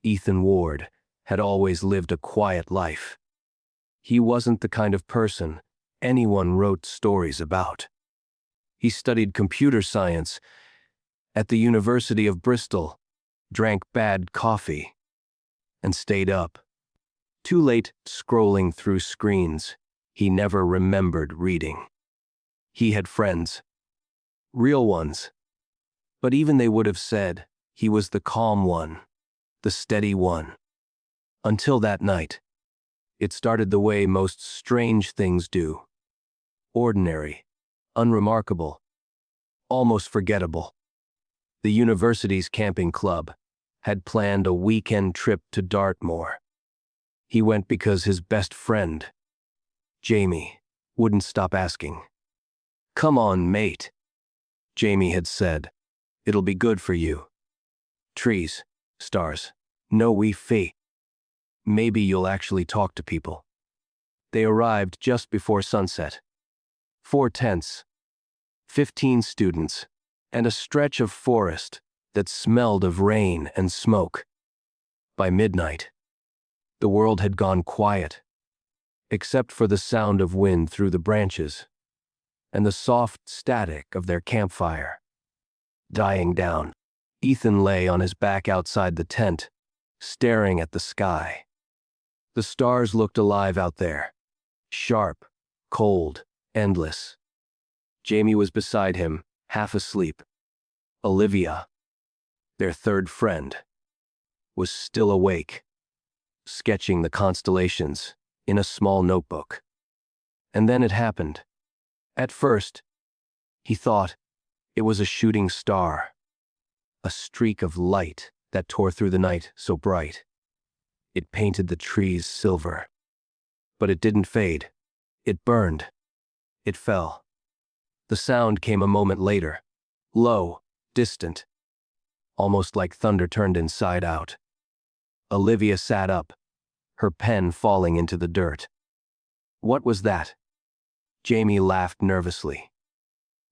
Ethan Ward, had always lived a quiet life. He wasn't the kind of person anyone wrote stories about. He studied computer science at the University of Bristol, drank bad coffee, and stayed up too late scrolling through screens he never remembered reading. He had friends, real ones, but even they would have said he was the calm one, the steady one. Until that night, it started the way most strange things do. Ordinary, unremarkable, almost forgettable. The university's camping club had planned a weekend trip to Dartmoor. He went because his best friend, Jamie, wouldn't stop asking. "Come on, mate," Jamie had said. "It'll be good for you. Trees, stars, no wee fee. Maybe you'll actually talk to people." They arrived just before sunset. 4 tents, 15 students, and a stretch of forest that smelled of rain and smoke. By midnight, the world had gone quiet, except for the sound of wind through the branches and the soft static of their campfire. Dying down, Ethan lay on his back outside the tent, staring at the sky. The stars looked alive out there, sharp, cold, endless. Jamie was beside him, half asleep. Olivia, their third friend, was still awake, sketching the constellations in a small notebook. And then it happened. At first, he thought it was a shooting star, a streak of light that tore through the night so bright. It painted the trees silver. But it didn't fade. It burned. It fell. The sound came a moment later, low, distant, almost like thunder turned inside out. Olivia sat up, her pen falling into the dirt. "What was that?" Jamie laughed nervously.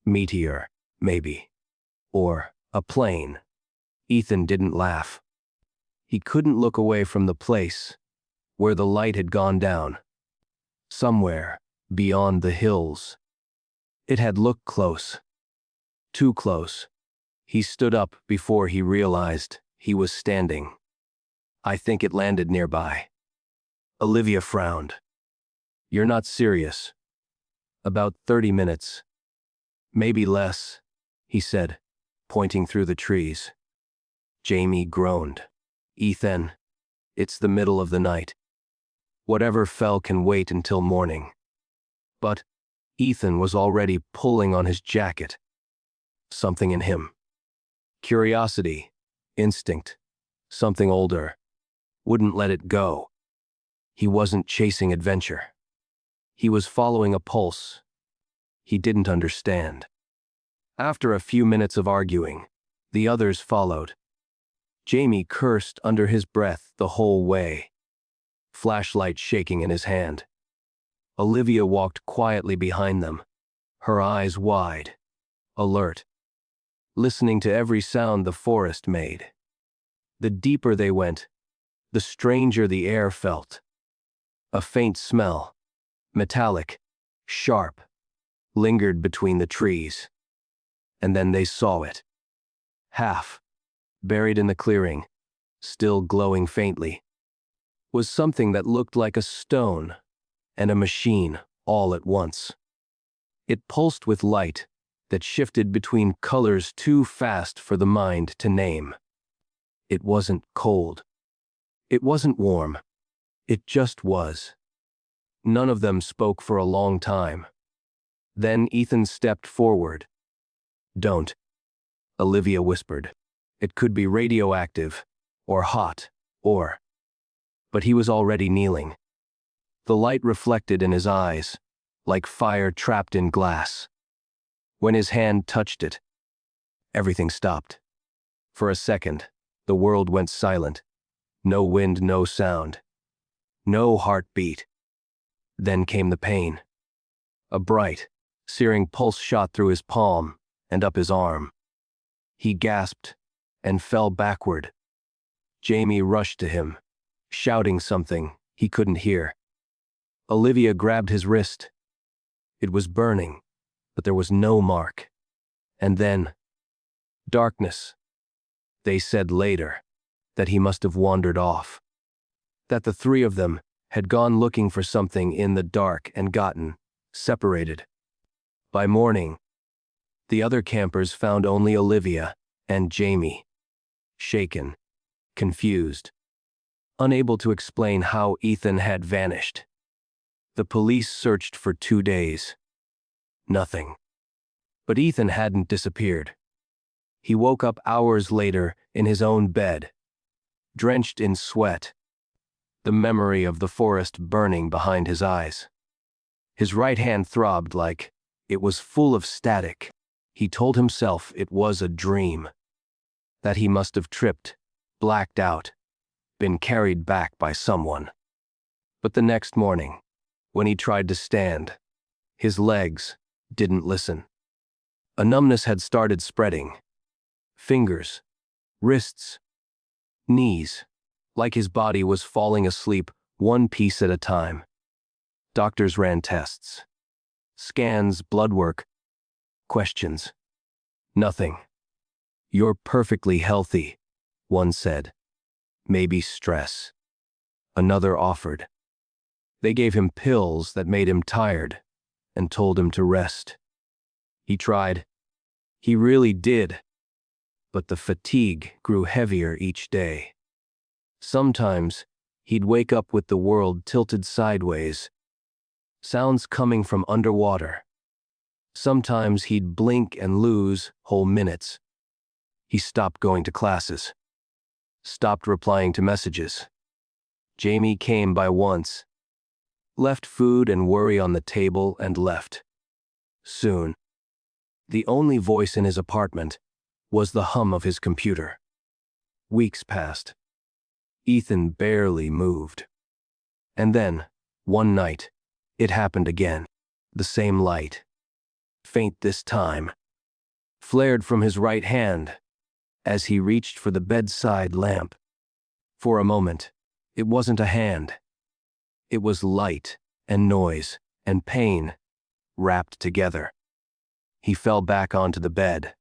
"Meteor, maybe. Or a plane." Ethan didn't laugh. He couldn't look away from the place where the light had gone down. Somewhere beyond the hills. It had looked close. Too close. He stood up before he realized he was standing. "I think it landed nearby." Olivia frowned. "You're not serious." "About 30 minutes. Maybe less," he said, pointing through the trees. Jamie groaned. "Ethan, it's the middle of the night. Whatever fell can wait until morning." But Ethan was already pulling on his jacket. Something in him, curiosity, instinct, something older, wouldn't let it go. He wasn't chasing adventure. He was following a pulse he didn't understand. After a few minutes of arguing, the others followed. Jamie cursed under his breath the whole way, flashlight shaking in his hand. Olivia walked quietly behind them, her eyes wide, alert, listening to every sound the forest made. The deeper they went, the stranger the air felt. A faint smell, metallic, sharp, lingered between the trees. And then they saw it. Half, buried in the clearing, still glowing faintly, was something that looked like a stone and a machine all at once. It pulsed with light that shifted between colors too fast for the mind to name. It wasn't cold. It wasn't warm. It just was. None of them spoke for a long time. Then Ethan stepped forward. "Don't," Olivia whispered. "It could be radioactive, or hot, or—" But he was already kneeling. The light reflected in his eyes, like fire trapped in glass. When his hand touched it, everything stopped. For a second, the world went silent. No wind, no sound. No heartbeat. Then came the pain. A bright, searing pulse shot through his palm and up his arm. He gasped and fell backward. Jamie rushed to him, shouting something he couldn't hear. Olivia grabbed his wrist. It was burning, but there was no mark. And then, darkness. They said later that he must have wandered off, that the three of them had gone looking for something in the dark and gotten separated. By morning, the other campers found only Olivia and Jamie, shaken, confused, unable to explain how Ethan had vanished. The police searched for 2 days. Nothing. But Ethan hadn't disappeared. He woke up hours later in his own bed, drenched in sweat, the memory of the forest burning behind his eyes. His right hand throbbed like it was full of static. He told himself it was a dream, that he must have tripped, blacked out, been carried back by someone. But the next morning, when he tried to stand, his legs didn't listen. A numbness had started spreading. Fingers, wrists, knees, like his body was falling asleep one piece at a time. Doctors ran tests, scans, blood work, questions. Nothing. "You're perfectly healthy," one said. "Maybe stress," another offered. They gave him pills that made him tired and told him to rest. He tried. He really did. But the fatigue grew heavier each day. Sometimes he'd wake up with the world tilted sideways, sounds coming from underwater. Sometimes he'd blink and lose whole minutes. He stopped going to classes, stopped replying to messages. Jamie came by once, left food and worry on the table and left. Soon, the only voice in his apartment was the hum of his computer. Weeks passed. Ethan barely moved. And then, one night, it happened again. The same light, faint this time, flared from his right hand as he reached for the bedside lamp. For a moment, it wasn't a hand. It was light and noise and pain wrapped together. He fell back onto the bed,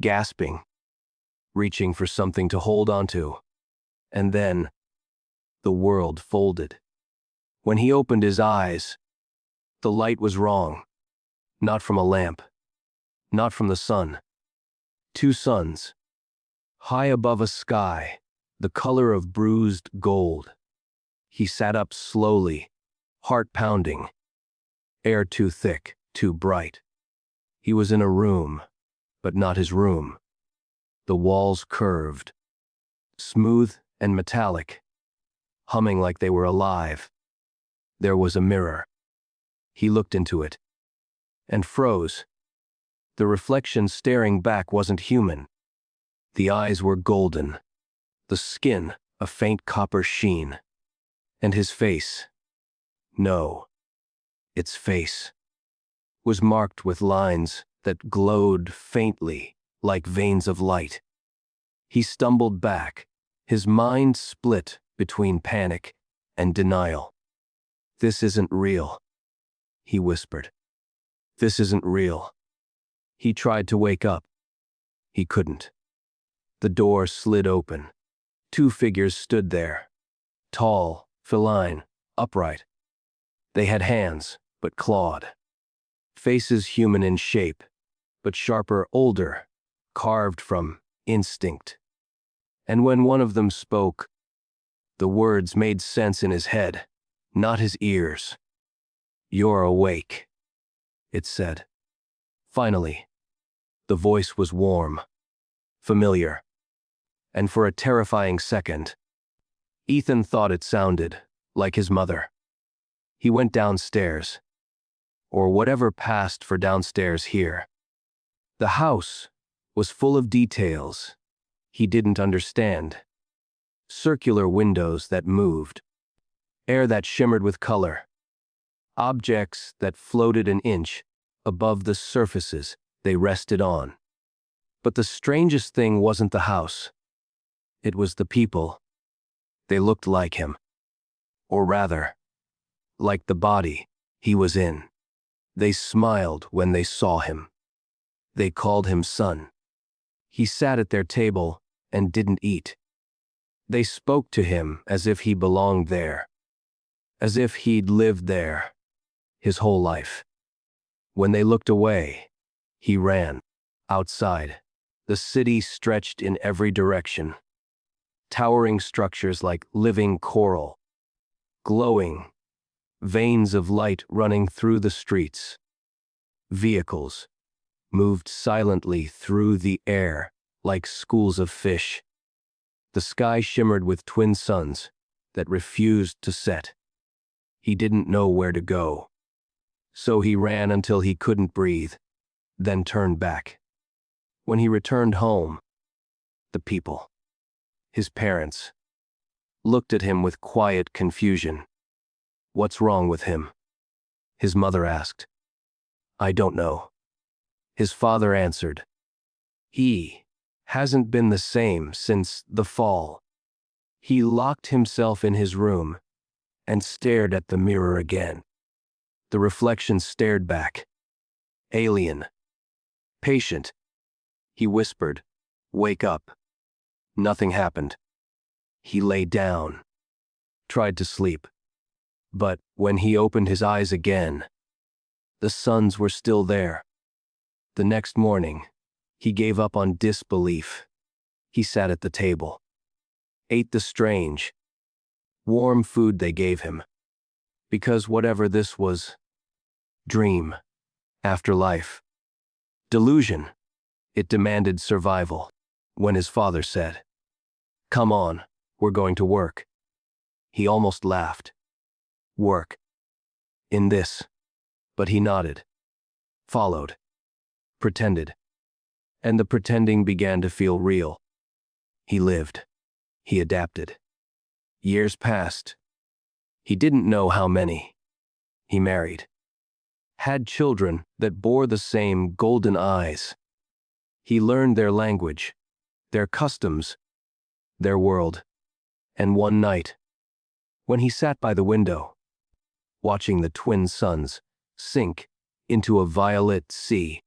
gasping, reaching for something to hold onto. And then, the world folded. When he opened his eyes, the light was wrong. Not from a lamp. Not from the sun. 2 suns, high above a sky, the color of bruised gold. He sat up slowly, heart pounding. Air too thick, too bright. He was in a room, but not his room. The walls curved, smooth and metallic, humming like they were alive. There was a mirror. He looked into it and froze. The reflection staring back wasn't human. The eyes were golden, the skin a faint copper sheen, and his face, no, its face, was marked with lines that glowed faintly like veins of light. He stumbled back, his mind split between panic and denial. "This isn't real," he whispered. "This isn't real." He tried to wake up. He couldn't. The door slid open. 2 figures stood there, tall, feline, upright. They had hands, but clawed. Faces human in shape, but sharper, older, carved from instinct. And when one of them spoke, the words made sense in his head, not his ears. "You're awake," it said. Finally, the voice was warm, familiar, and for a terrifying second, Ethan thought it sounded like his mother. He went downstairs, or whatever passed for downstairs here. The house was full of details he didn't understand. Circular windows that moved, air that shimmered with color, objects that floated an inch above the surfaces they rested on. But the strangest thing wasn't the house. It was the people. They looked like him, or rather, like the body he was in. They smiled when they saw him. They called him son. He sat at their table and didn't eat. They spoke to him as if he belonged there, as if he'd lived there his whole life. When they looked away, he ran. Outside, the city stretched in every direction. Towering structures like living coral, glowing, veins of light running through the streets. Vehicles moved silently through the air like schools of fish. The sky shimmered with twin suns that refused to set. He didn't know where to go, so he ran until he couldn't breathe, then turned back. When he returned home, the people, his parents, looked at him with quiet confusion. "What's wrong with him?" his mother asked. "I don't know," his father answered. "He hasn't been the same since the fall." He locked himself in his room and stared at the mirror again. The reflection stared back. "Alien. Patient," he whispered. "Wake up." Nothing happened. He lay down, tried to sleep. But when he opened his eyes again, the suns were still there. The next morning, he gave up on disbelief. He sat at the table, ate the strange, warm food they gave him, because whatever this was, dream, afterlife, delusion, it demanded survival. When his father said, "Come on, we're going to work," he almost laughed. Work. In this. But he nodded, followed, pretended. And the pretending began to feel real. He lived. He adapted. Years passed. He didn't know how many. He married. Had children that bore the same golden eyes. He learned their language, their customs, their world. And one night, when he sat by the window, watching the twin suns sink into a violet sea,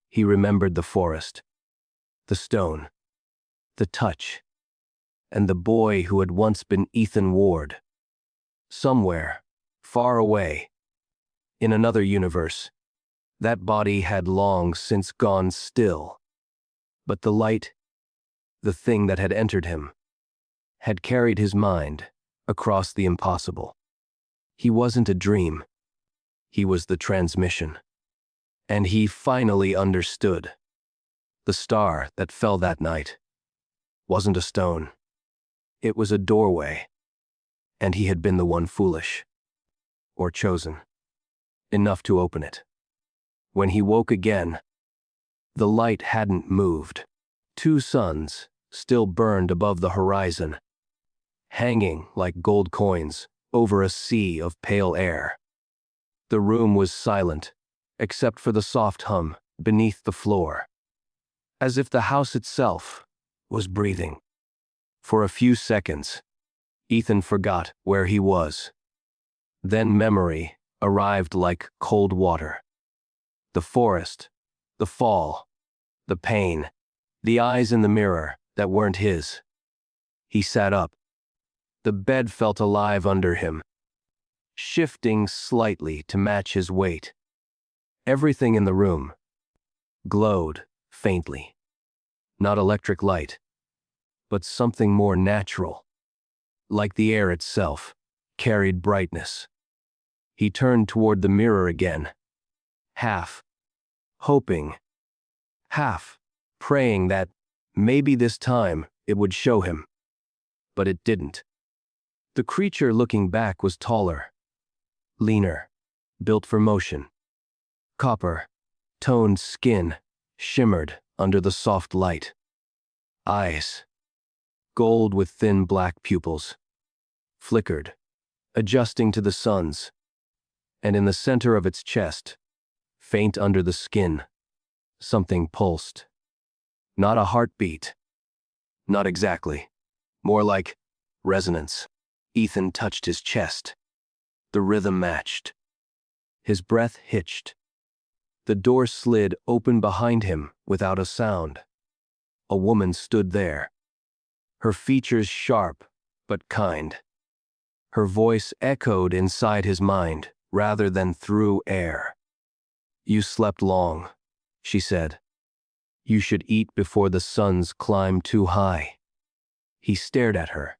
he remembered the forest, the stone, the touch, and the boy who had once been Ethan Ward. Somewhere, far away, in another universe, that body had long since gone still. But the light, the thing that had entered him, had carried his mind across the impossible. He wasn't a dream. He was the transmission. And he finally understood. The star that fell that night wasn't a stone. It was a doorway. And he had been the one foolish, or chosen, enough to open it. When he woke again, the light hadn't moved. Two suns still burned above the horizon, hanging like gold coins over a sea of pale air. The room was silent, except for the soft hum beneath the floor, as if the house itself was breathing. For a few seconds, Ethan forgot where he was. Then memory arrived like cold water. The forest, the fall, the pain, the eyes in the mirror that weren't his. He sat up. The bed felt alive under him, shifting slightly to match his weight. Everything in the room glowed faintly. Not electric light, but something more natural, like the air itself, carried brightness. He turned toward the mirror again, half hoping, half praying that maybe this time it would show him. But it didn't. The creature looking back was taller, leaner, built for motion. Copper, toned skin shimmered under the soft light. Eyes, gold with thin black pupils, flickered, adjusting to the suns. And in the center of its chest, faint under the skin, something pulsed. Not a heartbeat. Not exactly. More like Resonance. Ethan touched his chest. The rhythm matched. His breath hitched. The door slid open behind him without a sound. A woman stood there. Her features sharp but kind. Her voice echoed inside his mind rather than through air. "You slept long," she said. "You should eat before the suns climb too high." He stared at her,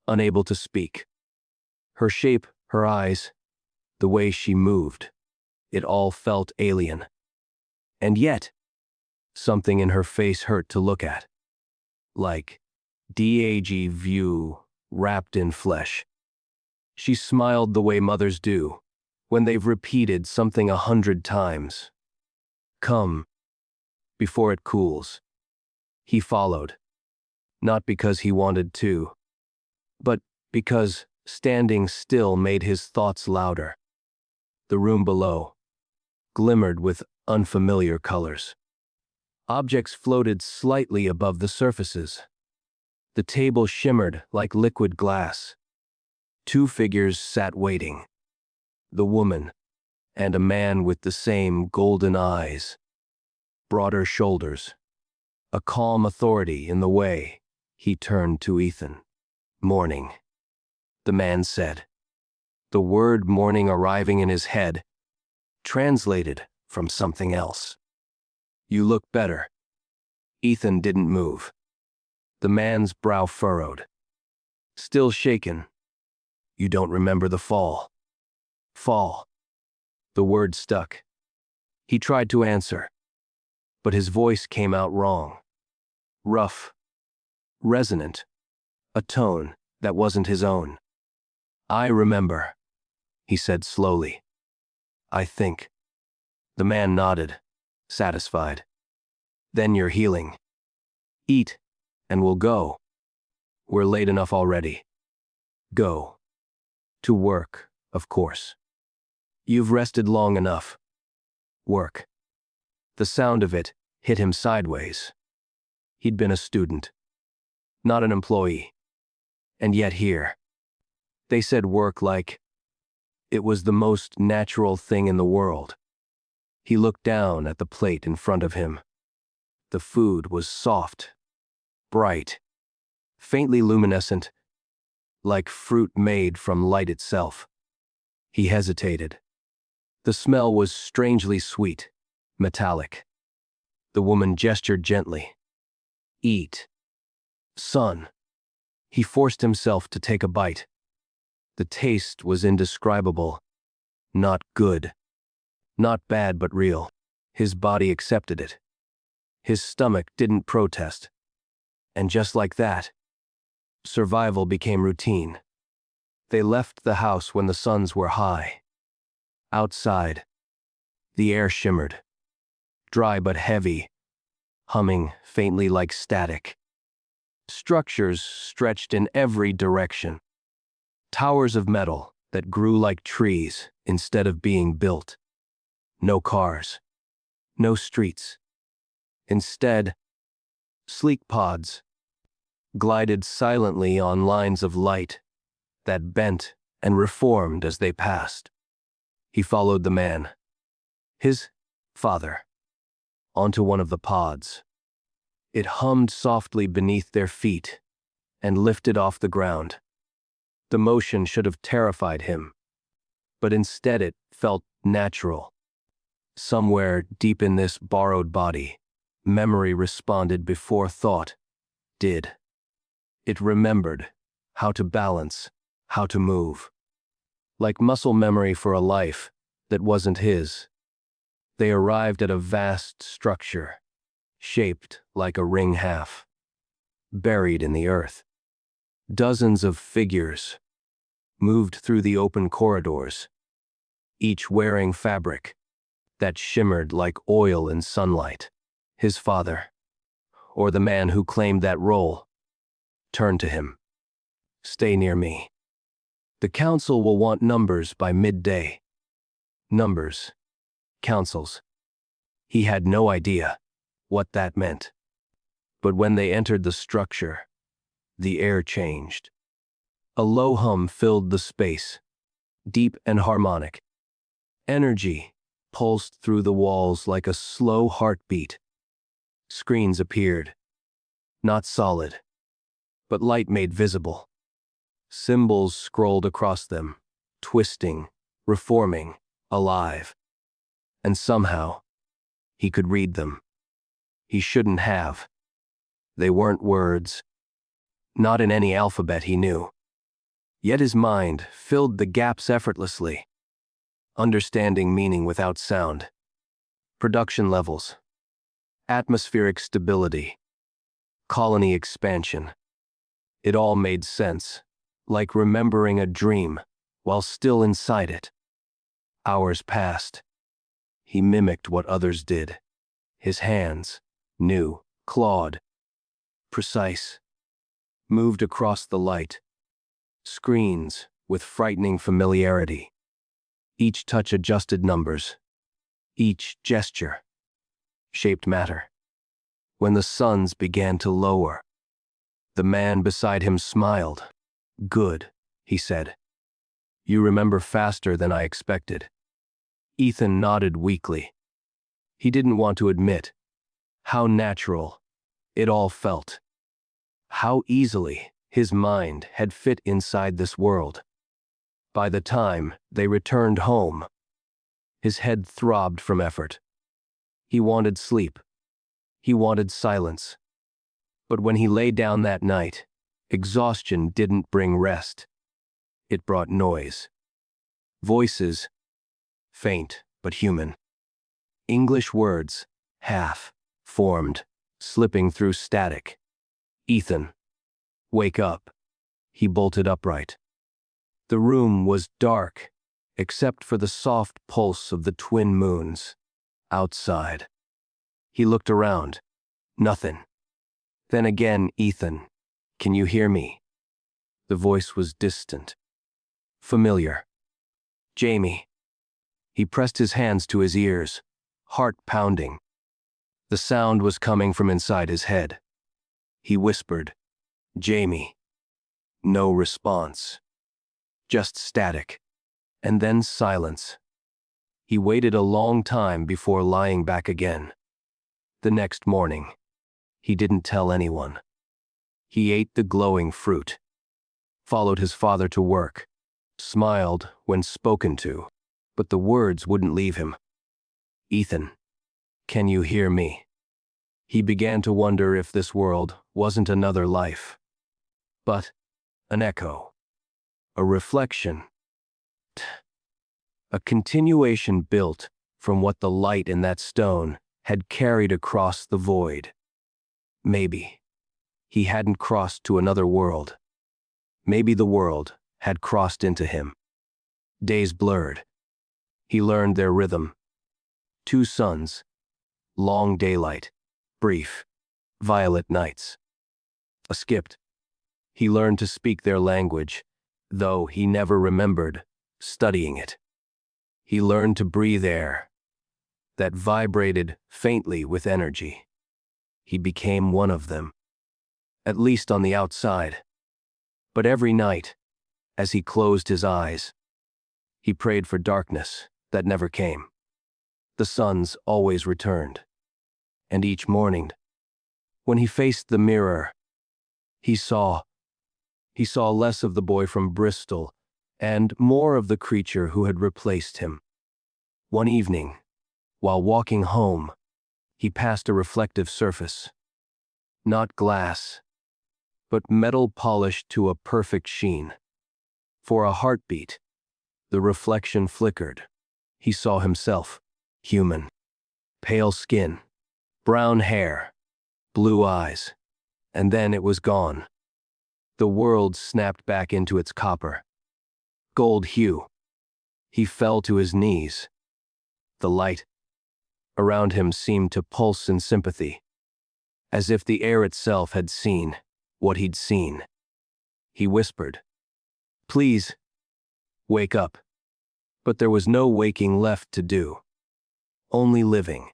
unable to speak. Her shape, her eyes, the way she moved, it all felt alien. And yet, something in her face hurt to look at. Like DAG view wrapped in flesh. She smiled the way mothers do, when they've repeated something 100 times. "Come, before it cools." He followed, not because he wanted to, but because standing still made his thoughts louder. The room below glimmered with unfamiliar colors. Objects floated slightly above the surfaces. The table shimmered like liquid glass. 2 figures sat waiting. The woman and a man with the same golden eyes, broader shoulders, a calm authority in the way. He turned to Ethan. "Morning," the man said, the word morning arriving in his head, translated from something else. "You look better." Ethan didn't move. The man's brow furrowed. "Still shaken. You don't remember the fall." Fall. The word stuck. He tried to answer, but his voice came out wrong. Rough. Resonant. A tone that wasn't his own. "I remember," he said slowly. "I think." The man nodded, satisfied. "Then you're healing. Eat, and we'll go. We're late enough already." "Go." "To work, of course." "You've rested long enough." "Work." The sound of it hit him sideways. He'd been a student, not an employee. And yet here, they said work like it was the most natural thing in the world. He looked down at the plate in front of him. The food was soft, bright, faintly luminescent, like fruit made from light itself. He hesitated. The smell was strangely sweet, metallic. The woman gestured gently. "Eat, son." He forced himself to take a bite. The taste was indescribable. Not good. Not bad, but real. His body accepted it. His stomach didn't protest. And just like that, survival became routine. They left the house when the suns were high. Outside, the air shimmered, dry but heavy, humming faintly like static. Structures stretched in every direction. Towers of metal that grew like trees instead of being built. No cars. No streets. Instead, sleek pods glided silently on lines of light that bent and reformed as they passed. He followed the man, his father, onto one of the pods. It hummed softly beneath their feet and lifted off the ground. The motion should have terrified him, but instead it felt natural. Somewhere deep in this borrowed body, memory responded before thought did. It remembered how to balance, how to move. Like muscle memory for a life that wasn't his. They arrived at a vast structure, shaped like a ring half, buried in the earth. Dozens of figures moved through the open corridors, each wearing fabric that shimmered like oil in sunlight. His father, or the man who claimed that role, turned to him. "Stay near me. The council will want numbers by midday." Numbers. Councils. He had no idea what that meant. But when they entered the structure, the air changed. A low hum filled the space, deep and harmonic. Energy pulsed through the walls like a slow heartbeat. Screens appeared, not solid, but light made visible. Symbols scrolled across them, twisting, reforming, alive. And somehow, he could read them. He shouldn't have. They weren't words, not in any alphabet he knew. Yet his mind filled the gaps effortlessly, understanding meaning without sound. Production levels, atmospheric stability, colony expansion. It all made sense, like remembering a dream while still inside it. Hours passed. He mimicked what others did. His hands, new, clawed, precise, moved across the light. Screens with frightening familiarity. Each touch adjusted numbers. Each gesture shaped matter. When the suns began to lower, the man beside him smiled. "Good," he said. "You remember faster than I expected." Ethan nodded weakly. He didn't want to admit how natural it all felt. How easily his mind had fit inside this world. By the time they returned home, his head throbbed from effort. He wanted sleep. He wanted silence. But when he lay down that night, exhaustion didn't bring rest. It brought noise. Voices, faint but human. English words, half-formed, slipping through static. "Ethan, wake up." He bolted upright. The room was dark, except for the soft pulse of the twin moons. Outside. He looked around. Nothing. Then again, "Ethan, can you hear me?" The voice was distant. Familiar. "Jamie." He pressed his hands to his ears, heart pounding. The sound was coming from inside his head. He whispered, "Jamie." No response. Just static. And then silence. He waited a long time before lying back again. The next morning, he didn't tell anyone. He ate the glowing fruit, followed his father to work, smiled when spoken to, but the words wouldn't leave him. "Ethan, can you hear me?" He began to wonder if this world wasn't another life, but an echo, a reflection, a continuation built from what the light in that stone had carried across the void. Maybe he hadn't crossed to another world. Maybe the world had crossed into him. Days blurred. He learned their rhythm. 2 suns, long daylight, brief, violet nights. Skipped. He learned to speak their language, though he never remembered studying it. He learned to breathe air that vibrated faintly with energy. He became one of them, at least on the outside. But every night, as he closed his eyes, he prayed for darkness that never came. The suns always returned. And each morning, when he faced the mirror, he saw less of the boy from Bristol and more of the creature who had replaced him. One evening, while walking home, he passed a reflective surface. Not glass, but metal polished to a perfect sheen. For a heartbeat, the reflection flickered. He saw himself, human. Pale skin, brown hair, blue eyes, and then it was gone. The world snapped back into its copper, gold hue. He fell to his knees. The light around him seemed to pulse in sympathy, as if the air itself had seen what he'd seen. He whispered, "Please, wake up." But there was no waking left to do, only living,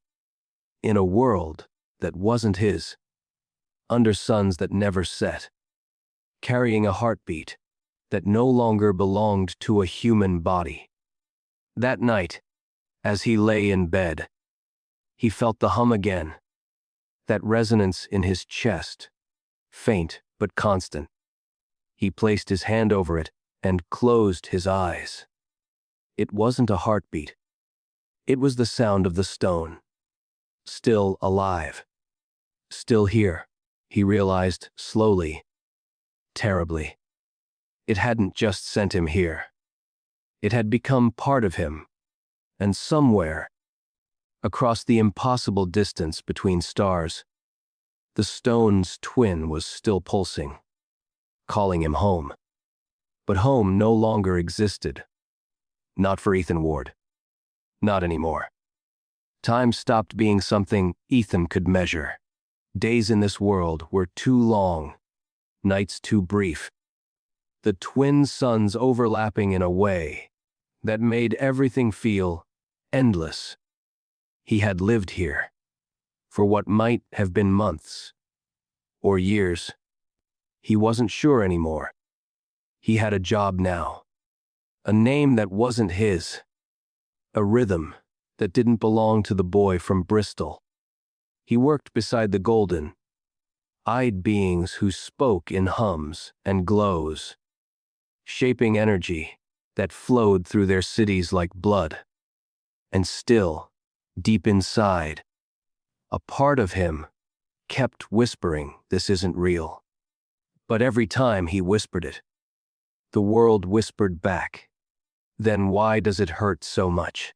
in a world that wasn't his, under suns that never set, carrying a heartbeat that no longer belonged to a human body. That night, as he lay in bed, he felt the hum again, that resonance in his chest, faint but constant. He placed his hand over it and closed his eyes. It wasn't a heartbeat. It was the sound of the stone. Still alive. Still here, he realized slowly, terribly. It hadn't just sent him here. It had become part of him, and somewhere, across the impossible distance between stars, the stone's twin was still pulsing, calling him home. But home no longer existed. Not for Ethan Ward. Not anymore. Time stopped being something Ethan could measure. Days in this world were too long, nights too brief. The twin suns overlapping in a way that made everything feel endless. He had lived here for what might have been months or years. He wasn't sure anymore. He had a job now, a name that wasn't his, a rhythm that didn't belong to the boy from Bristol. He worked beside the golden-eyed beings who spoke in hums and glows, shaping energy that flowed through their cities like blood. And still, deep inside, a part of him kept whispering, "This isn't real." But every time he whispered it, the world whispered back, "Then why does it hurt so much?"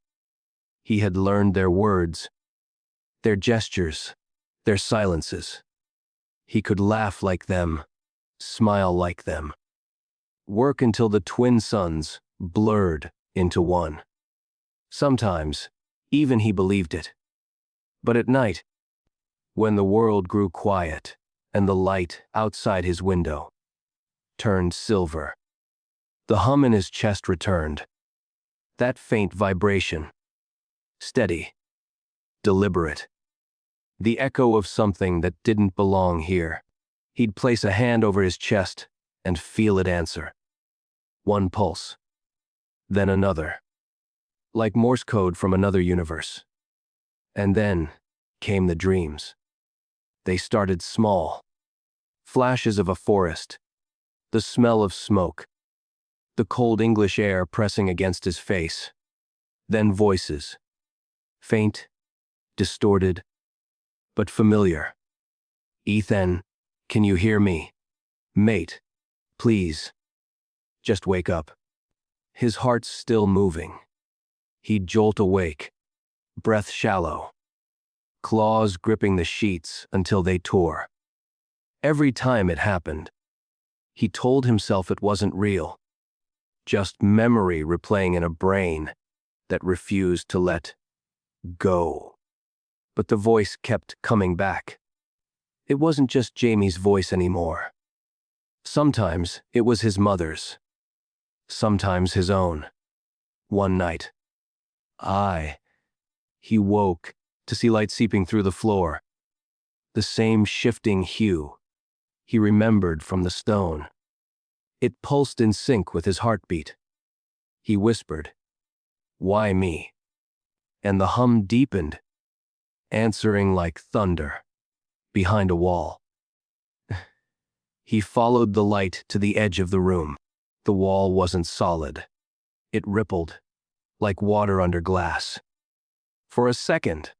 He had learned their words, their gestures, their silences. He could laugh like them, smile like them, work until the twin suns blurred into one. Sometimes, even he believed it. But at night, when the world grew quiet and the light outside his window turned silver, the hum in his chest returned. That faint vibration, steady, deliberate, the echo of something that didn't belong here. He'd place a hand over his chest and feel it answer. One pulse, then another, like Morse code from another universe. And then came the dreams. They started small, flashes of a forest, the smell of smoke, the cold English air pressing against his face. Then voices, faint, distorted, but familiar. "Ethan, can you hear me? Mate, please, just wake up." His heart's still moving. He'd jolt awake, breath shallow, claws gripping the sheets until they tore. Every time it happened, he told himself it wasn't real, just memory replaying in a brain that refused to let go. But the voice kept coming back. It wasn't just Jamie's voice anymore. Sometimes it was his mother's, sometimes his own. One night, he woke to see light seeping through the floor, the same shifting hue he remembered from the stone. It pulsed in sync with his heartbeat. He whispered, "Why me?" And the hum deepened, answering like thunder behind a wall. He followed the light to the edge of the room. The wall wasn't solid. It rippled, like water under glass. For a second,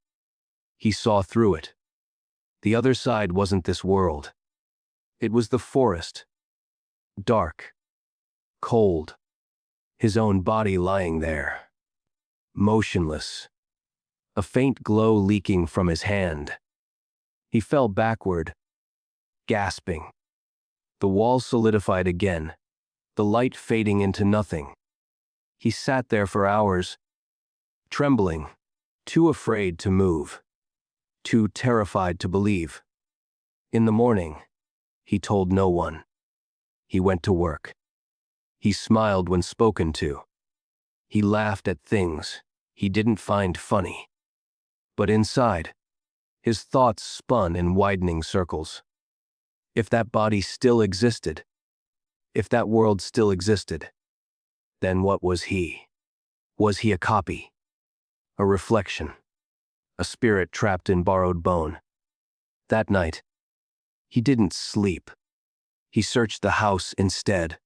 he saw through it. The other side wasn't this world. It was the forest. Dark, cold, his own body lying there, motionless, a faint glow leaking from his hand. He fell backward, gasping. The wall solidified again, the light fading into nothing. He sat there for hours, trembling, too afraid to move, too terrified to believe. In the morning, he told no one. He went to work. He smiled when spoken to. He laughed at things he didn't find funny. But inside, his thoughts spun in widening circles. If that body still existed, If that world still existed, then what was he? Was he a copy? A reflection? A spirit trapped in borrowed bone? That night, he didn't sleep. He searched the house instead.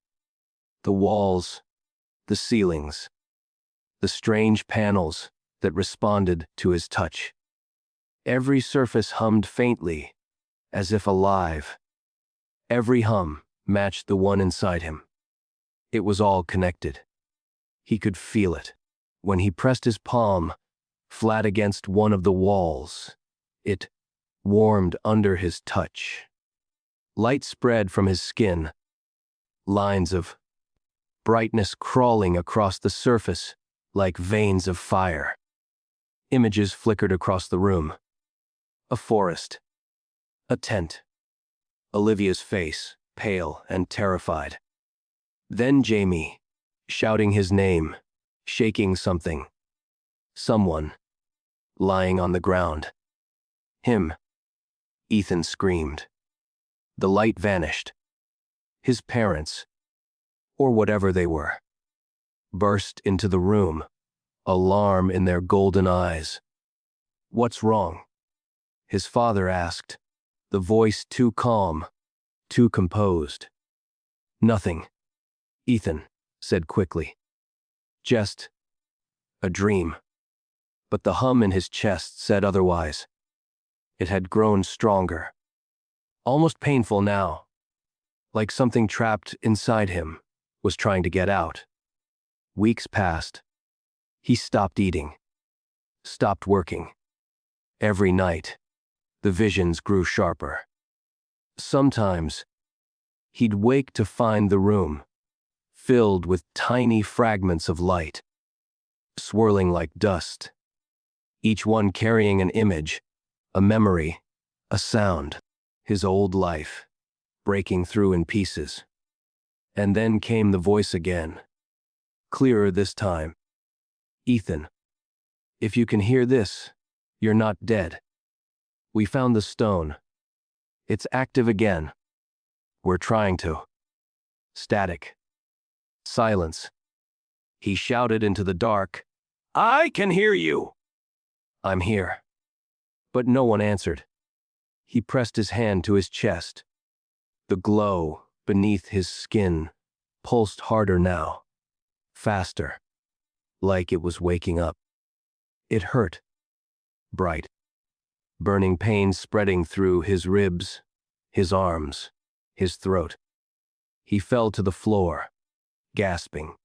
The walls, the ceilings, the strange panels that responded to his touch. Every surface hummed faintly, as if alive. Every hum matched the one inside him. It was all connected. He could feel it. When he pressed his palm flat against one of the walls, it warmed under his touch. Light spread from his skin, lines of brightness crawling across the surface like veins of fire. Images flickered across the room. A forest. A tent. Olivia's face, pale and terrified. Then Jamie, shouting his name, shaking something. Someone, lying on the ground. Him. Ethan screamed. The light vanished. His parents, or whatever they were, burst into the room, alarm in their golden eyes. "What's wrong?" his father asked, the voice too calm, too composed. "Nothing," Ethan said quickly. "Just a dream." But the hum in his chest said otherwise. It had grown stronger, almost painful now, like something trapped inside him was trying to get out. Weeks passed. He stopped eating, stopped working. Every night, the visions grew sharper. Sometimes, he'd wake to find the room filled with tiny fragments of light, swirling like dust, each one carrying an image, a memory, a sound, his old life, breaking through in pieces. And then came the voice again, clearer this time. "Ethan, if you can hear this, you're not dead. We found the stone. It's active again. We're trying to." Static. Silence. He shouted into the dark, "I can hear you!" "I'm here." But no one answered. He pressed his hand to his chest. The glow beneath his skin pulsed harder now, faster, like it was waking up. It hurt. Bright. Burning pain spreading through his ribs, his arms, his throat. He fell to the floor, gasping.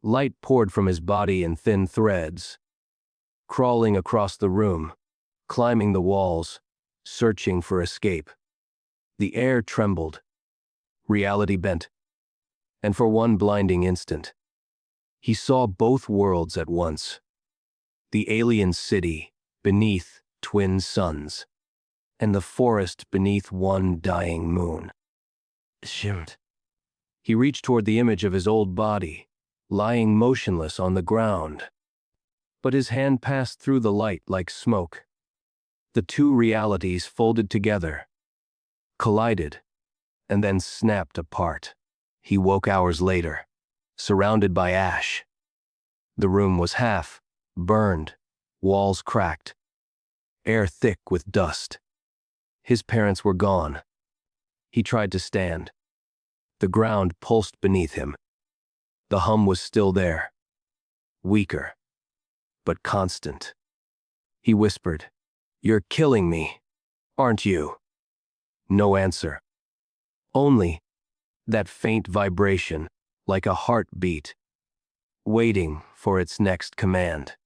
Light poured from his body in thin threads, crawling across the room, climbing the walls, searching for escape. The air trembled. Reality bent. And for one blinding instant, he saw both worlds at once. The alien city beneath twin suns, and the forest beneath one dying moon. Shimmed. He reached toward the image of his old body, lying motionless on the ground. But his hand passed through the light like smoke. The two realities folded together, collided, and then snapped apart. He woke hours later, surrounded by ash. The room was half burned, walls cracked, air thick with dust. His parents were gone. He tried to stand. The ground pulsed beneath him. The hum was still there, weaker, but constant. He whispered, "You're killing me, aren't you?" No answer. Only that faint vibration, like a heartbeat, waiting for its next command.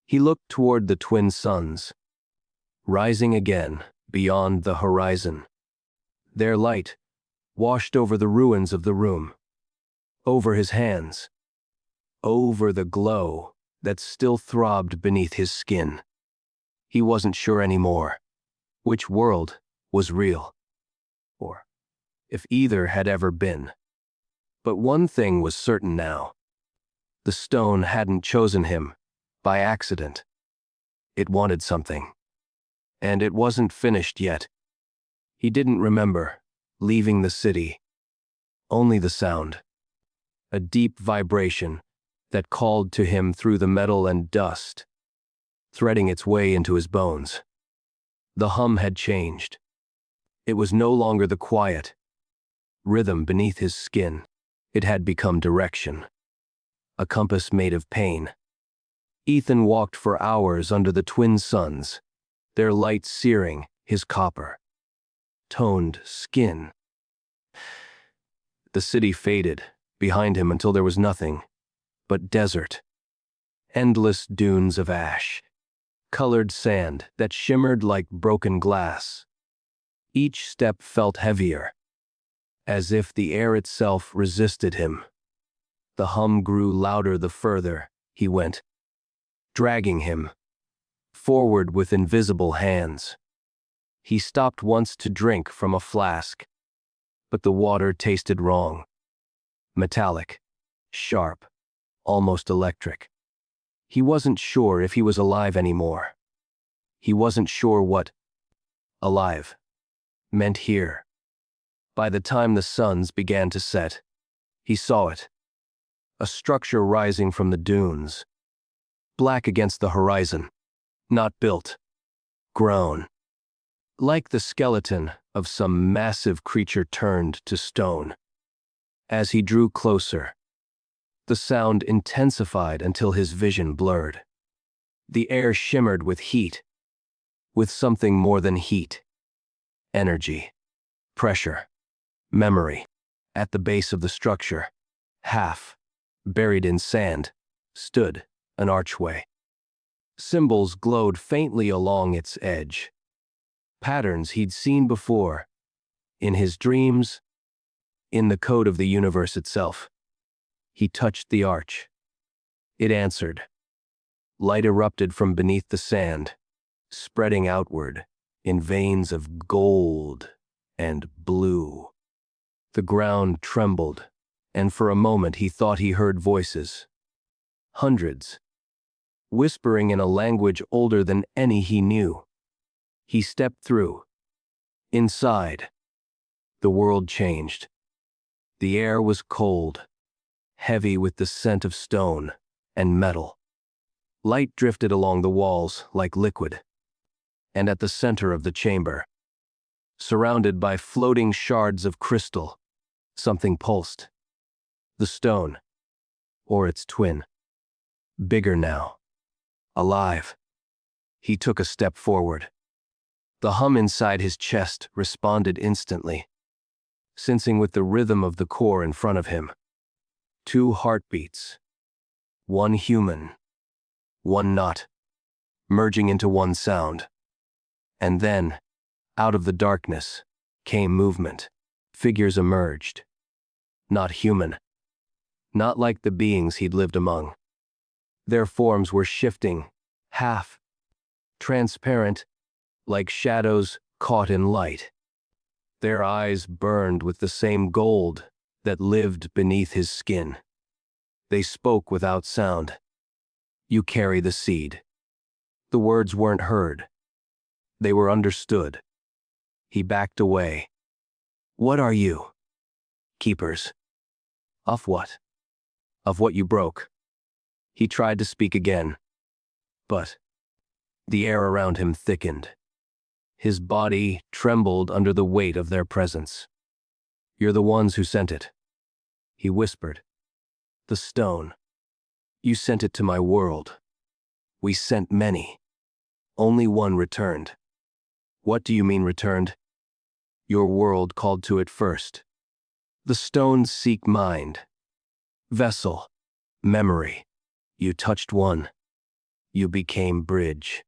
He looked toward the twin suns, rising again beyond the horizon. Their light washed over the ruins of the room, over his hands, over the glow that still throbbed beneath his skin. He wasn't sure anymore which world was real, or if either had ever been. But one thing was certain now. The stone hadn't chosen him by accident. It wanted something. And it wasn't finished yet. He didn't remember leaving the city. only the sound. A deep vibration that called to him through the metal and dust, threading its way into his bones. The hum had changed. It was no longer the quiet rhythm beneath his skin. It had become direction, a compass made of pain. Ethan walked for hours under the twin suns, their light searing his copper-toned skin. The city faded behind him until there was nothing but desert, endless dunes of ash, colored sand that shimmered like broken glass. Each step felt heavier, as if the air itself resisted him. The hum grew louder the further he went, dragging him forward with invisible hands. He stopped once to drink from a flask, but the water tasted wrong. Metallic, sharp, almost electric. He wasn't sure if he was alive anymore. He wasn't sure what alive meant here. By the time the suns began to set, he saw it. A structure rising from the dunes, black against the horizon, not built, grown. Like the skeleton of some massive creature turned to stone. As he drew closer, the sound intensified until his vision blurred. The air shimmered with heat, with something more than heat. Energy, pressure, memory. At the base of the structure, half buried in sand, stood an archway. Symbols glowed faintly along its edge. Patterns he'd seen before, in his dreams, in the code of the universe itself. He touched the arch. It answered. Light erupted from beneath the sand, spreading outward in veins of gold and blue. The ground trembled, and for a moment he thought he heard voices. Hundreds, whispering in a language older than any he knew. He stepped through. Inside, the world changed. The air was cold, heavy with the scent of stone and metal. Light drifted along the walls like liquid, and at the center of the chamber, surrounded by floating shards of crystal, something pulsed. The stone, or its twin. Bigger now. Alive. He took a step forward. The hum inside his chest responded instantly, sensing with the rhythm of the core in front of him. 2 heartbeats. One human, one not, merging into one sound. And then, out of the darkness, came movement. Figures emerged. Not human. Not like the beings he'd lived among. Their forms were shifting, half transparent, like shadows caught in light. Their eyes burned with the same gold that lived beneath his skin. They spoke without sound. You carry the seed. The words weren't heard. They were understood. He backed away. What are you? Keepers. Of what? Of what you broke. He tried to speak again, but the air around him thickened. His body trembled under the weight of their presence. You're the ones who sent it, he whispered. The stone. You sent it to my world. We sent many. Only one returned. What do you mean returned? Your world called to it first. The stones seek mind. Vessel. Memory. You touched one. You became bridge.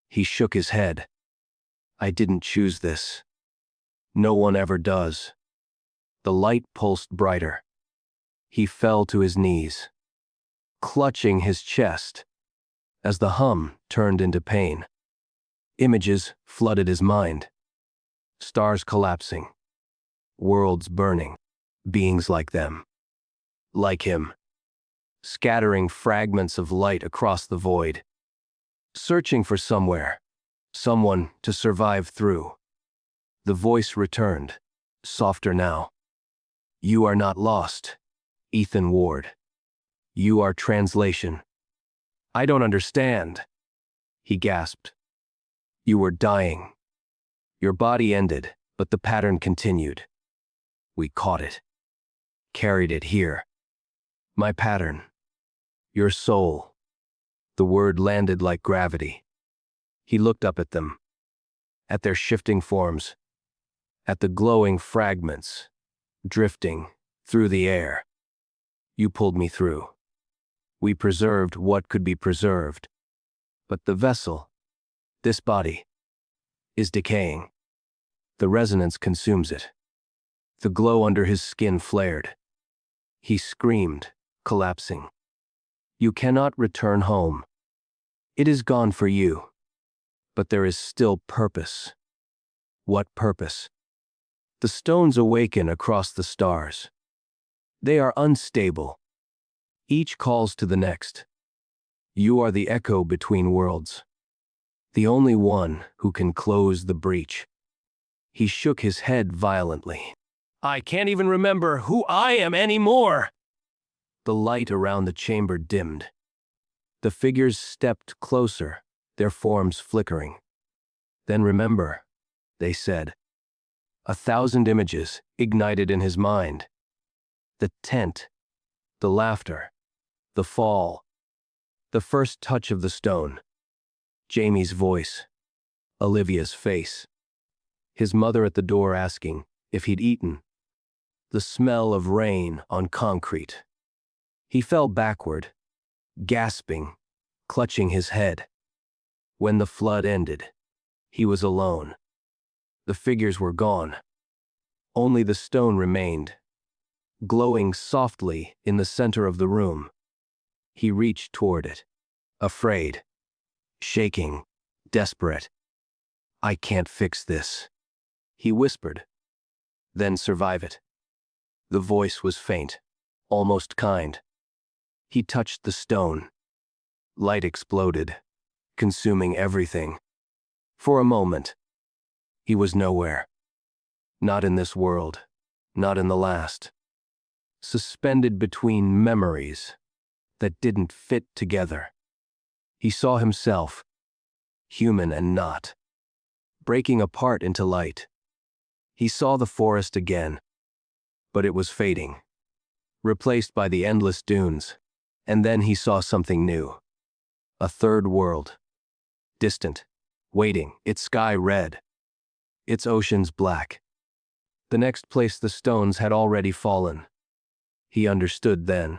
He shook his head. I didn't choose this. No one ever does. The light pulsed brighter. He fell to his knees, clutching his chest, as the hum turned into pain. Images flooded his mind. Stars collapsing. Worlds burning. Beings like them. Like him. Scattering fragments of light across the void. Searching for somewhere. Someone to survive through. The voice returned, softer now. You are not lost, Ethan Ward. You are translation. I don't understand, he gasped. You were dying. Your body ended, but the pattern continued. We caught it. Carried it here. My pattern. Your soul. The word landed like gravity. He looked up at them, at their shifting forms, at the glowing fragments, drifting through the air. You pulled me through. We preserved what could be preserved. But the vessel, this body, is decaying. The resonance consumes it. The glow under his skin flared. He screamed, collapsing. You cannot return home. It is gone for you. But there is still purpose. What purpose? The stones awaken across the stars. They are unstable. Each calls to the next. You are the echo between worlds. The only one who can close the breach. He shook his head violently. I can't even remember who I am anymore. The light around the chamber dimmed. The figures stepped closer, their forms flickering. Then remember, they said. 1,000 images ignited in his mind. The tent, the laughter, the fall, the first touch of the stone, Jamie's voice, Olivia's face, his mother at the door asking if he'd eaten, the smell of rain on concrete. He fell backward, gasping, clutching his head. When the flood ended, he was alone. The figures were gone. Only the stone remained, glowing softly in the center of the room. He reached toward it, afraid, shaking, desperate. I can't fix this, he whispered. Then survive it. The voice was faint, almost kind. He touched the stone. Light exploded, consuming everything. For a moment, he was nowhere. Not in this world, not in the last. Suspended between memories that didn't fit together. He saw himself, human and not, breaking apart into light. He saw the forest again, but it was fading, replaced by the endless dunes. And then he saw something new. A third world. Distant, waiting, its sky red, its oceans black. The next place the stones had already fallen. He understood then.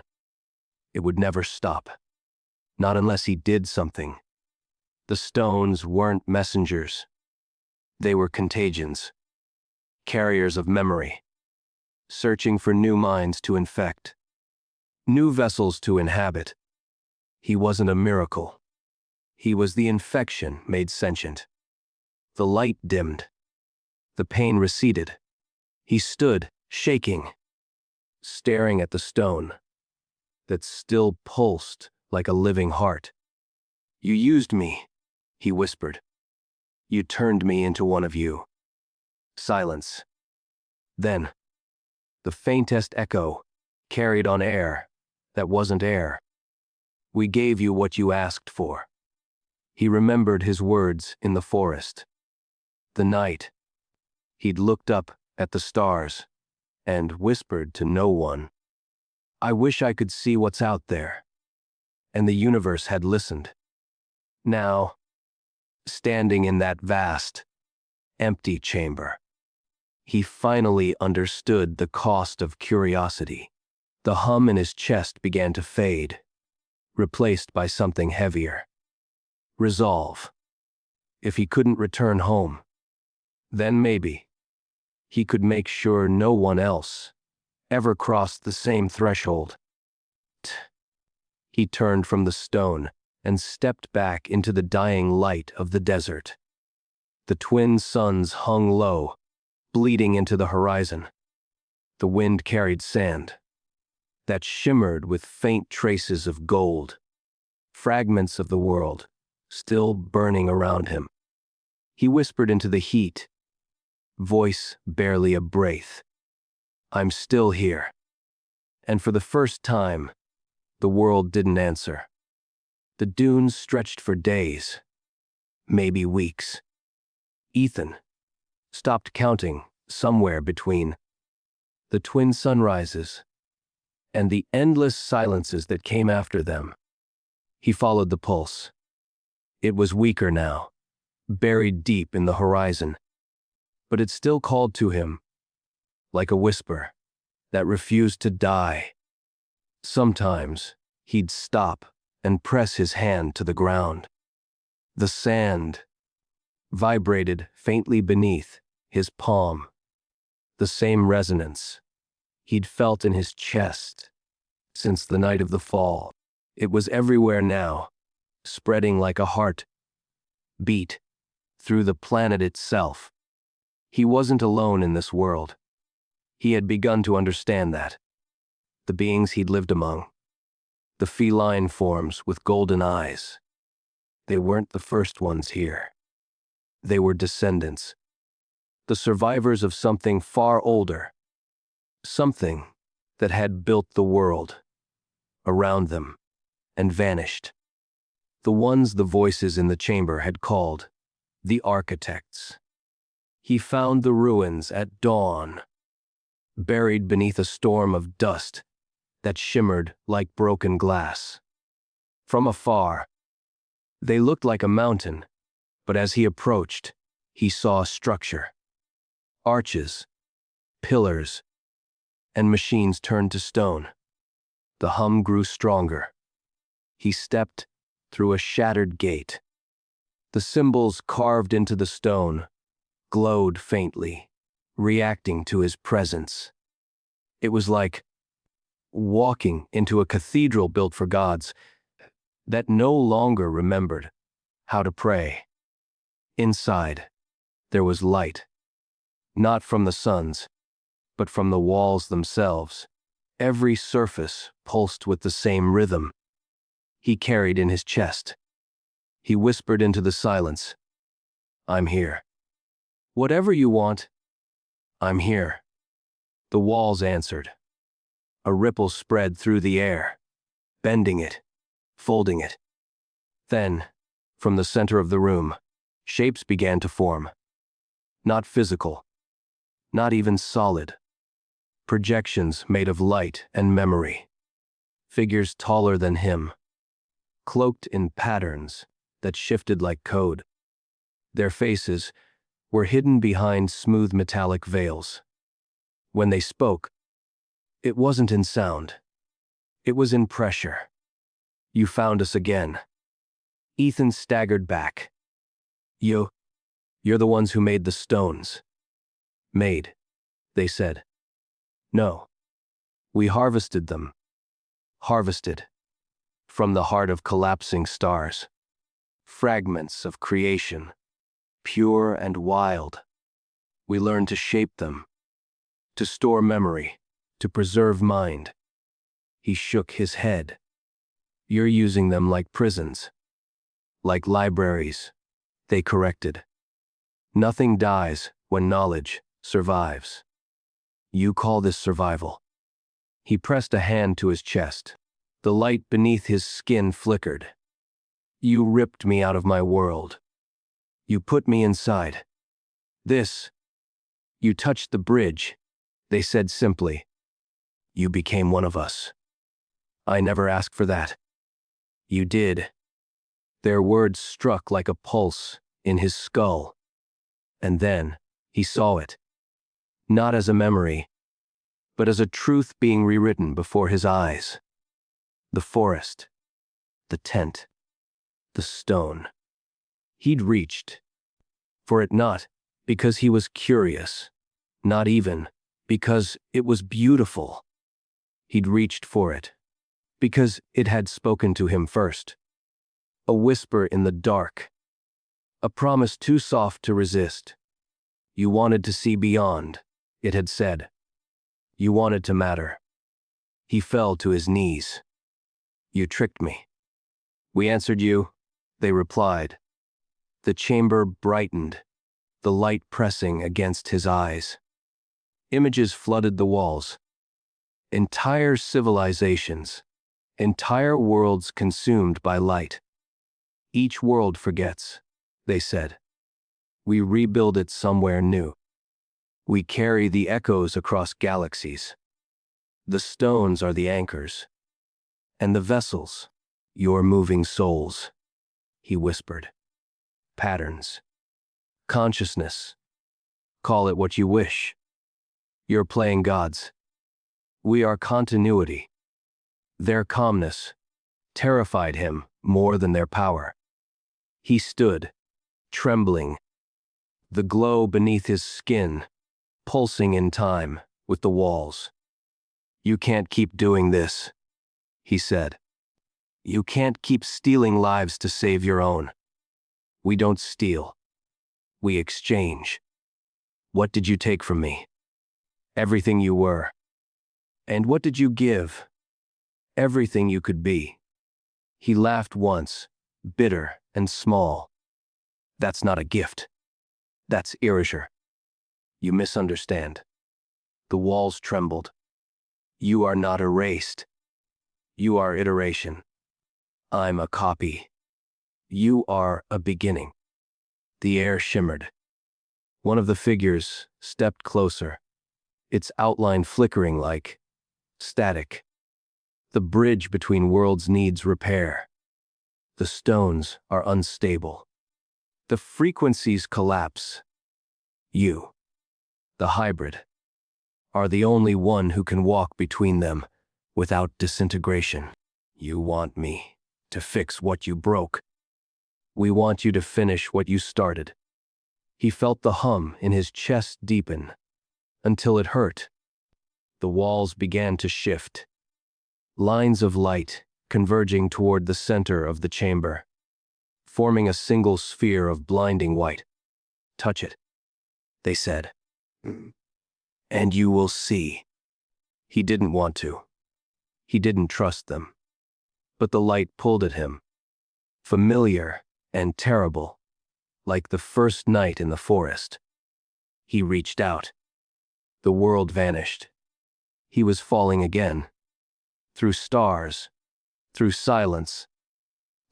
It would never stop. Not unless he did something. The stones weren't messengers. They were contagions. Carriers of memory. Searching for new minds to infect. New vessels to inhabit. He wasn't a miracle. He was the infection made sentient. The light dimmed. The pain receded. He stood, shaking, staring at the stone that still pulsed like a living heart. You used me, he whispered. You turned me into one of you. Silence. Then, the faintest echo, carried on air that wasn't air. We gave you what you asked for. He remembered his words in the forest. The night. He'd looked up at the stars and whispered to no one. I wish I could see what's out there. And the universe had listened. Now, standing in that vast, empty chamber, he finally understood the cost of curiosity. The hum in his chest began to fade, replaced by something heavier. Resolve. If he couldn't return home, then maybe he could make sure no one else ever crossed the same threshold. He turned from the stone and stepped back into the dying light of the desert. The twin suns hung low, bleeding into the horizon. The wind carried sand that shimmered with faint traces of gold, fragments of the world still burning around him. He whispered into the heat, voice barely a breath. I'm still here. And for the first time, the world didn't answer. The dunes stretched for days, maybe weeks. Ethan stopped counting somewhere between the twin sunrises and the endless silences that came after them. He followed the pulse. It was weaker now, buried deep in the horizon, but it still called to him, like a whisper that refused to die. Sometimes he'd stop and press his hand to the ground. The sand vibrated faintly beneath his palm, the same resonance he'd felt in his chest since the night of the fall. It was everywhere now, spreading like a heart beat through the planet itself. He wasn't alone in this world. He had begun to understand that. The beings he'd lived among, the feline forms with golden eyes, they weren't the first ones here. They were descendants, the survivors of something far older, something that had built the world around them and vanished. The ones the voices in the chamber had called the architects. He found the ruins at dawn, buried beneath a storm of dust that shimmered like broken glass. From afar, they looked like a mountain, but as he approached, he saw a structure. Arches, pillars, and machines turned to stone. The hum grew stronger. He stepped through a shattered gate. The symbols carved into the stone glowed faintly, reacting to his presence. It was like walking into a cathedral built for gods that no longer remembered how to pray. Inside, there was light, not from the suns, but from the walls themselves. Every surface pulsed with the same rhythm he carried in his chest. He whispered into the silence, "I'm here. Whatever you want, I'm here." The walls answered. A ripple spread through the air, bending it, folding it. Then, from the center of the room, shapes began to form. Not physical, not even solid. Projections made of light and memory. Figures taller than him, cloaked in patterns that shifted like code. Their faces were hidden behind smooth metallic veils. When they spoke, it wasn't in sound. It was in pressure. "You found us again." Ethan staggered back. You're the ones who made the stones." "Made," they said. "No. We harvested them." Harvested. From the heart of collapsing stars. Fragments of creation, pure and wild. We learned to shape them, to store memory, to preserve mind. He shook his head. "You're using them like prisons, like libraries," they corrected. "Nothing dies when knowledge survives. You call this survival." He pressed a hand to his chest. The light beneath his skin flickered. "You ripped me out of my world. You put me inside. This. You touched the bridge," they said simply. "You became one of us. I never asked for that. You did." Their words struck like a pulse in his skull. And then he saw it. Not as a memory, but as a truth being rewritten before his eyes. The forest, the tent, the stone. He'd reached for it, not because he was curious, not even because it was beautiful. He'd reached for it because it had spoken to him first. A whisper in the dark, a promise too soft to resist. "You wanted to see beyond," it had said. "You wanted to matter." He fell to his knees. "You tricked me." "We answered you," they replied. The chamber brightened, the light pressing against his eyes. Images flooded the walls. Entire civilizations, entire worlds consumed by light. Each world forgets, they said. We rebuild it somewhere new. We carry the echoes across galaxies. The stones are the anchors. And the vessels, your moving souls, he whispered. Patterns. Consciousness. Call it what you wish. You're playing gods. We are continuity. Their calmness terrified him more than their power. He stood, trembling, the glow beneath his skin, pulsing in time with the walls. You can't keep doing this, he said. You can't keep stealing lives to save your own. We don't steal. We exchange. What did you take from me? Everything you were. And what did you give? Everything you could be. He laughed once, bitter and small. That's not a gift. That's erasure. You misunderstand. The walls trembled. You are not erased. You are iteration. I'm a copy. You are a beginning. The air shimmered. One of the figures stepped closer, its outline flickering like static. The bridge between worlds needs repair. The stones are unstable. The frequencies collapse. You, the hybrid, are the only one who can walk between them without disintegration. You want me to fix what you broke. We want you to finish what you started. He felt the hum in his chest deepen until it hurt. The walls began to shift. Lines of light converging toward the center of the chamber, forming a single sphere of blinding white. Touch it, they said. And you will see. He didn't want to. He didn't trust them. But the light pulled at him, familiar and terrible, like the first night in the forest. He reached out. The world vanished. He was falling again. Through stars, through silence,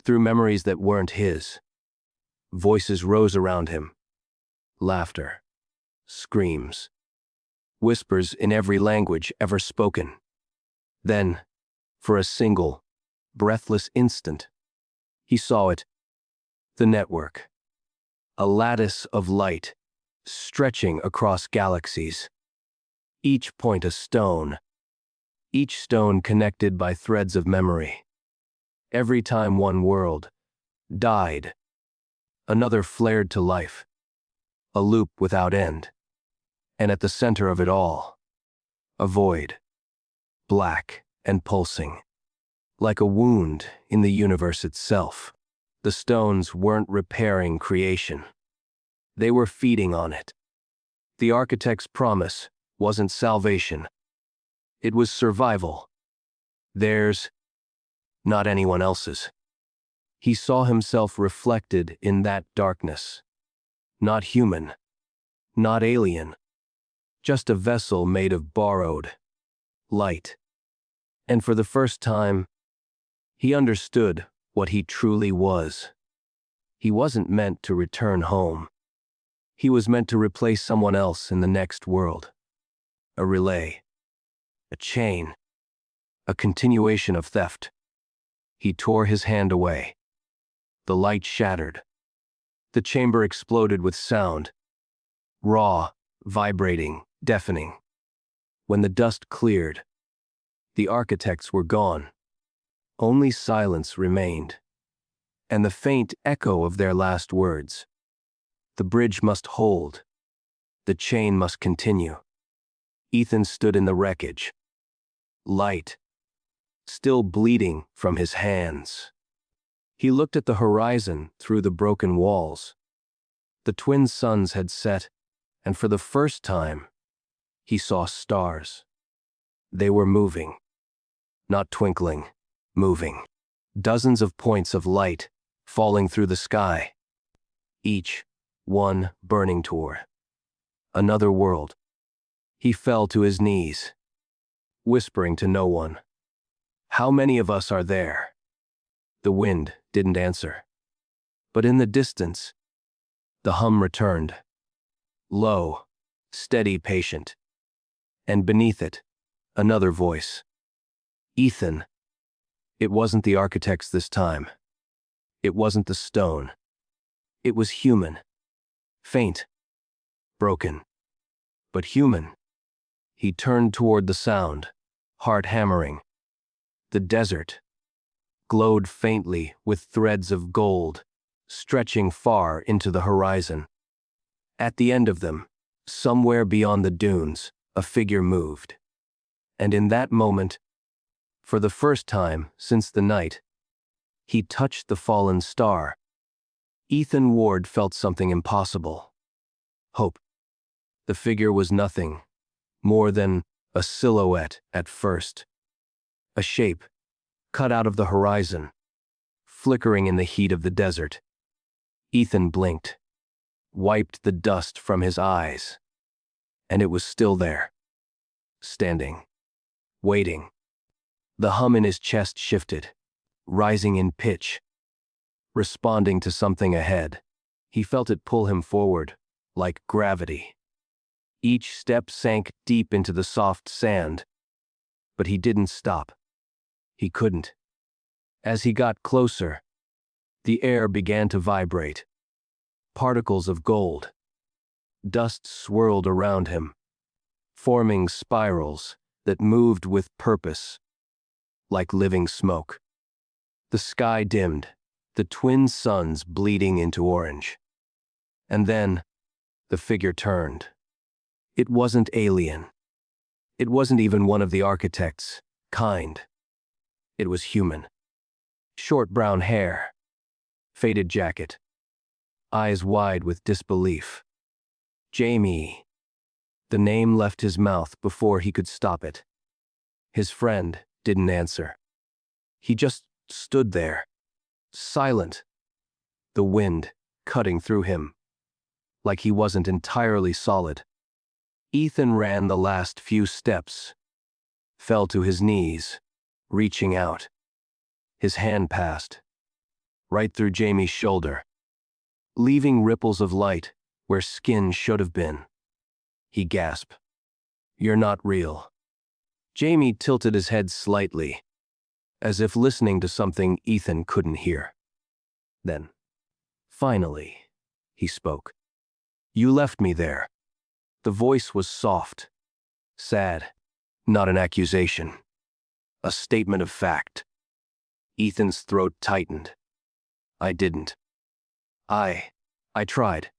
through memories that weren't his. Voices rose around him. Laughter, screams, whispers in every language ever spoken. Then, for a single, breathless instant, he saw it. The network. A lattice of light, stretching across galaxies. Each point a stone. Each stone connected by threads of memory. Every time one world died, another flared to life. A loop without end. And at the center of it all, a void. Black and pulsing. Like a wound in the universe itself. The stones weren't repairing creation. They were feeding on it. The architect's promise wasn't salvation. It was survival. Theirs, not anyone else's. He saw himself reflected in that darkness. Not human, not alien, just a vessel made of borrowed light. And for the first time, he understood what he truly was. He wasn't meant to return home. He was meant to replace someone else in the next world. A relay. A chain. A continuation of theft. He tore his hand away. The light shattered. The chamber exploded with sound. Raw, vibrating, deafening. When the dust cleared, the architects were gone. Only silence remained, and the faint echo of their last words. The bridge must hold. The chain must continue. Ethan stood in the wreckage. Light, still bleeding from his hands. He looked at the horizon through the broken walls. The twin suns had set, and for the first time, he saw stars. They were moving. Not twinkling, moving. Dozens of points of light falling through the sky. Each one burning toward another world. He fell to his knees, whispering to no one. "How many of us are there?" The wind didn't answer. But in the distance, the hum returned. Low, steady, patient. And beneath it, another voice. "Ethan." It wasn't the architects this time. It wasn't the stone. It was human. Faint. Broken. But human. He turned toward the sound, heart hammering. The desert glowed faintly with threads of gold, stretching far into the horizon. At the end of them, somewhere beyond the dunes, a figure moved. And in that moment, for the first time since the night, he touched the fallen star. Ethan Ward felt something impossible. Hope. The figure was nothing more than a silhouette at first. A shape, cut out of the horizon, flickering in the heat of the desert. Ethan blinked, wiped the dust from his eyes, and it was still there, standing, waiting. The hum in his chest shifted, rising in pitch, responding to something ahead. He felt it pull him forward, like gravity. Each step sank deep into the soft sand, but he didn't stop. He couldn't. As he got closer, the air began to vibrate. Particles of gold. Dust swirled around him, forming spirals that moved with purpose, like living smoke. The sky dimmed, the twin suns bleeding into orange. And then, the figure turned. It wasn't alien. It wasn't even one of the architects' kind. It was human. Short brown hair, faded jacket, eyes wide with disbelief. Jamie. The name left his mouth before he could stop it. His friend didn't answer. He just stood there, silent, the wind cutting through him, like he wasn't entirely solid. Ethan ran the last few steps, fell to his knees, reaching out. His hand passed, right through Jamie's shoulder, leaving ripples of light where skin should have been. He gasped. "You're not real." Jamie tilted his head slightly, as if listening to something Ethan couldn't hear. Then, finally, he spoke. "You left me there." The voice was soft, sad, not an accusation, a statement of fact. Ethan's throat tightened. "I didn't. I tried.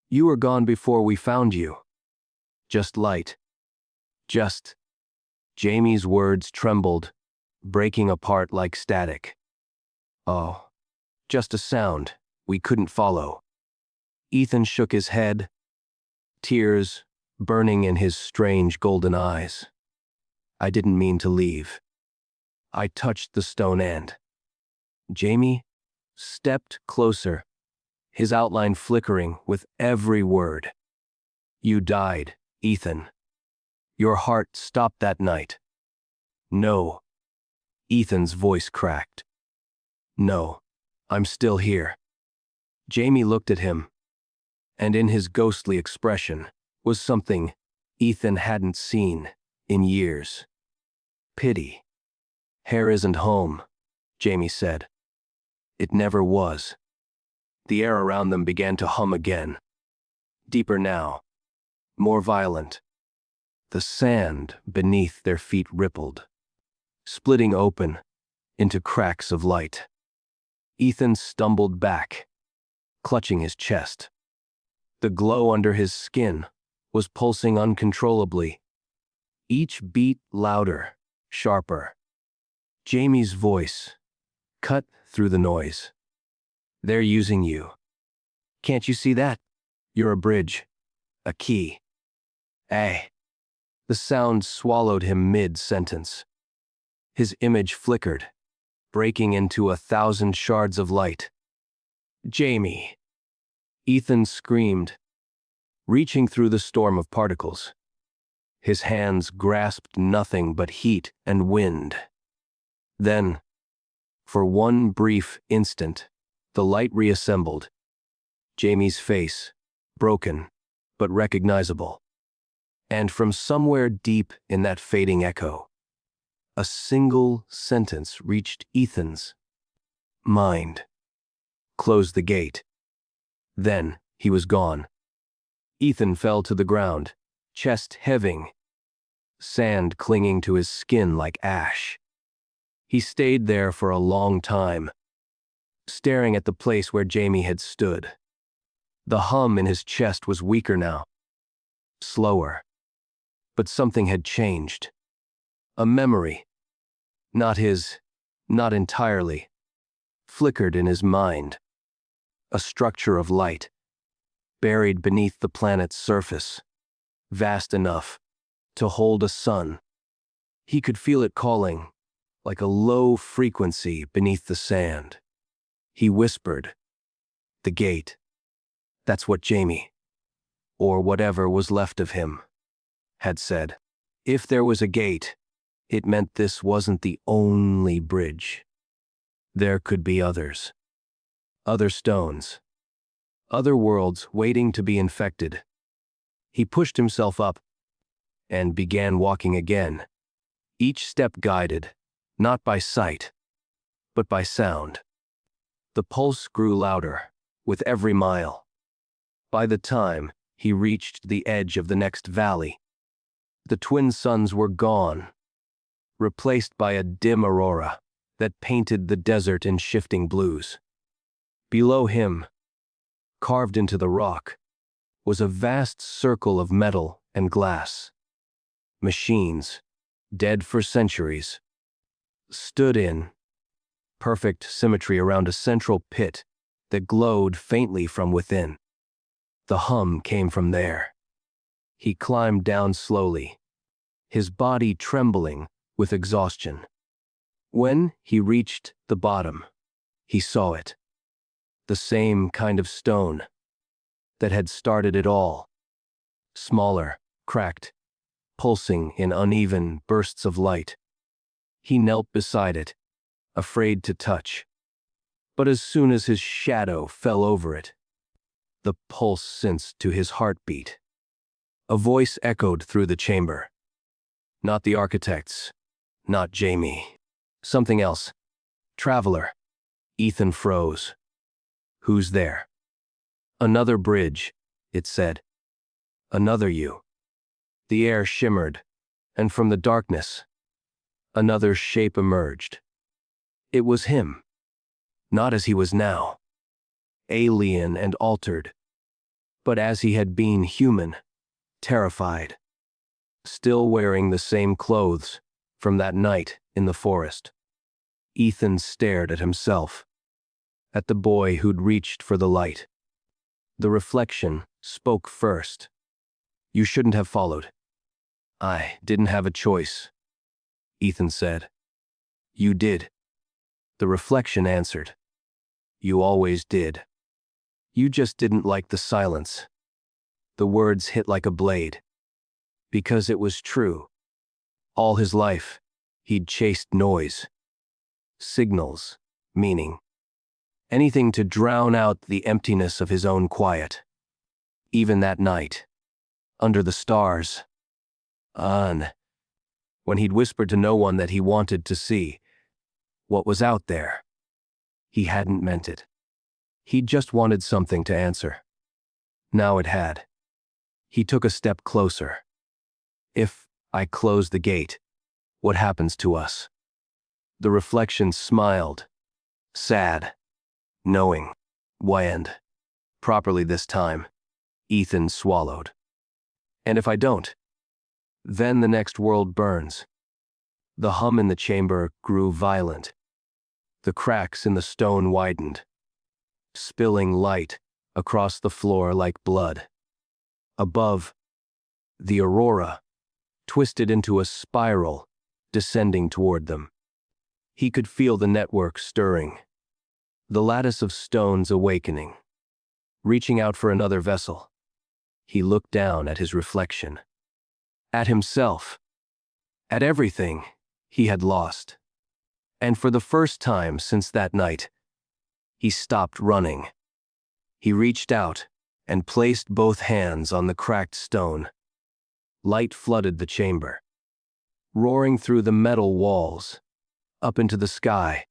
You were gone before we found you. Just light. Just." Jamie's words trembled, breaking apart like static. "Oh, just a sound we couldn't follow." Ethan shook his head, tears burning in his strange golden eyes. "I didn't mean to leave. I touched the stone end." Jamie stepped closer, his outline flickering with every word. "You died, Ethan. Your heart stopped that night." "No." Ethan's voice cracked. "No, I'm still here." Jamie looked at him, and in his ghostly expression was something Ethan hadn't seen in years. Pity. "Hair isn't home," Jamie said. "It never was." The air around them began to hum again. Deeper now, more violent. The sand beneath their feet rippled, splitting open into cracks of light. Ethan stumbled back, clutching his chest. The glow under his skin was pulsing uncontrollably, each beat louder, sharper. Jamie's voice cut through the noise. "They're using you. Can't you see that? You're a bridge, a key." "Eh." The sound swallowed him mid-sentence. His image flickered, breaking into 1,000 shards of light. "Jamie!" Ethan screamed, reaching through the storm of particles. His hands grasped nothing but heat and wind. Then, for one brief instant, the light reassembled. Jamie's face, broken, but recognizable. And from somewhere deep in that fading echo, a single sentence reached Ethan's mind. Close the gate. Then he was gone. Ethan fell to the ground, chest heaving, sand clinging to his skin like ash. He stayed there for a long time, staring at the place where Jamie had stood. The hum in his chest was weaker now, slower. But something had changed. A memory, not entirely, flickered in his mind. A structure of light, buried beneath the planet's surface, vast enough to hold a sun. He could feel it calling, like a low frequency beneath the sand. He whispered, "The gate." That's what Jamie, or whatever was left of him, had said. If there was a gate, it meant this wasn't the only bridge. There could be others. Other stones. Other worlds waiting to be infected. He pushed himself up and began walking again, each step guided, not by sight, but by sound. The pulse grew louder with every mile. By the time he reached the edge of the next valley, the twin suns were gone, replaced by a dim aurora that painted the desert in shifting blues. Below him, carved into the rock, was a vast circle of metal and glass. Machines, dead for centuries, stood in perfect symmetry around a central pit that glowed faintly from within. The hum came from there. He climbed down slowly, his body trembling with exhaustion. When he reached the bottom, he saw it. The same kind of stone that had started it all. Smaller, cracked, pulsing in uneven bursts of light. He knelt beside it, afraid to touch. But as soon as his shadow fell over it, the pulse sensed to his heartbeat. A voice echoed through the chamber. Not the architect's, not Jamie. Something else. Traveler. Ethan froze. Who's there? Another bridge, it said. Another you. The air shimmered, and from the darkness, another shape emerged. It was him. Not as he was now, alien and altered, but as he had been human, terrified, still wearing the same clothes from that night in the forest. Ethan stared at himself, at the boy who'd reached for the light. The reflection spoke first. You shouldn't have followed. I didn't have a choice, Ethan said. You did. The reflection answered. You always did. You just didn't like the silence. The words hit like a blade. Because it was true. All his life, he'd chased noise. Signals, meaning. Anything to drown out the emptiness of his own quiet. Even that night, under the stars. When he'd whispered to no one that he wanted to see what was out there. He hadn't meant it. He'd just wanted something to answer. Now it had. He took a step closer. If I close the gate, what happens to us? The reflection smiled, sad, knowing, and, properly this time, Ethan swallowed. And if I don't? Then the next world burns. The hum in the chamber grew violent. The cracks in the stone widened, spilling light across the floor like blood. Above, the aurora twisted into a spiral, descending toward them. He could feel the network stirring, the lattice of stones awakening, reaching out for another vessel. He looked down at his reflection. at himself, at everything he had lost. And for the first time since that night, he stopped running. He reached out and placed both hands on the cracked stone. Light flooded the chamber, roaring through the metal walls, up into the sky.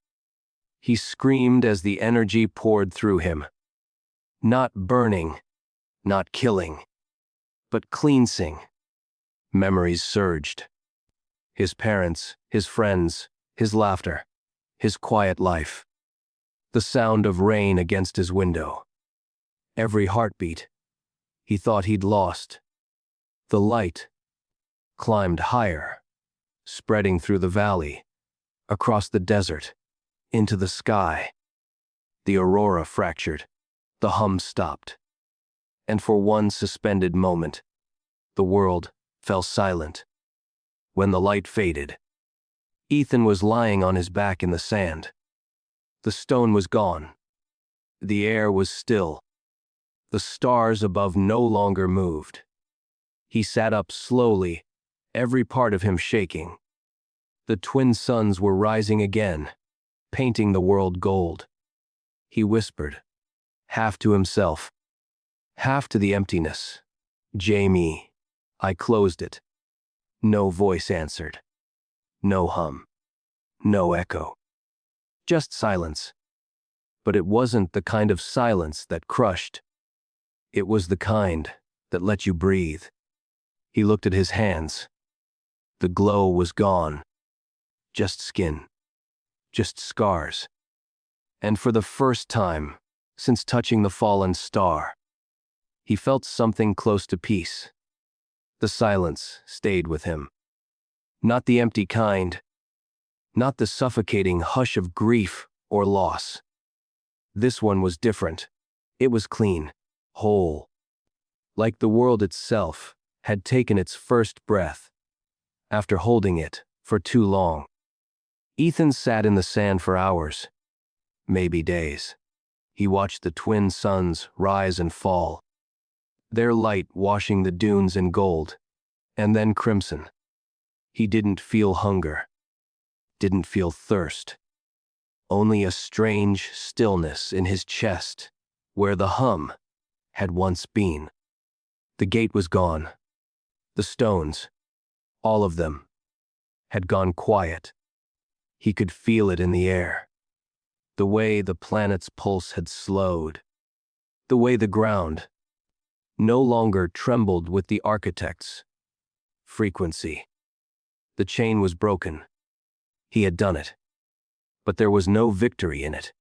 He screamed as the energy poured through him. Not burning, not killing, but cleansing. Memories surged. His parents, his friends, his laughter, his quiet life. The sound of rain against his window. Every heartbeat he thought he'd lost. The light climbed higher, spreading through the valley, across the desert, into the sky. The aurora fractured, the hum stopped, and for one suspended moment, the world fell silent. When the light faded, Ethan was lying on his back in the sand. The stone was gone. The air was still. The stars above no longer moved. He sat up slowly, every part of him shaking. The twin suns were rising again, painting the world gold. He whispered, half to himself, half to the emptiness. "Jamie." I closed it. No voice answered. No hum. No echo. Just silence. But it wasn't the kind of silence that crushed. It was the kind that let you breathe. He looked at his hands. The glow was gone. Just skin. Just scars. And for the first time, since touching the fallen star, he felt something close to peace. The silence stayed with him. Not the empty kind, not the suffocating hush of grief or loss. This one was different. It was clean, whole. Like the world itself had taken its first breath, after holding it for too long. Ethan sat in the sand for hours, maybe days. He watched the twin suns rise and fall, their light washing the dunes in gold, and then crimson. He didn't feel hunger, didn't feel thirst, only a strange stillness in his chest, where the hum had once been. The gate was gone. The stones, all of them, had gone quiet. He could feel it in the air, the way the planet's pulse had slowed, the way the ground no longer trembled with the architect's frequency. The chain was broken. He had done it. But there was no victory in it.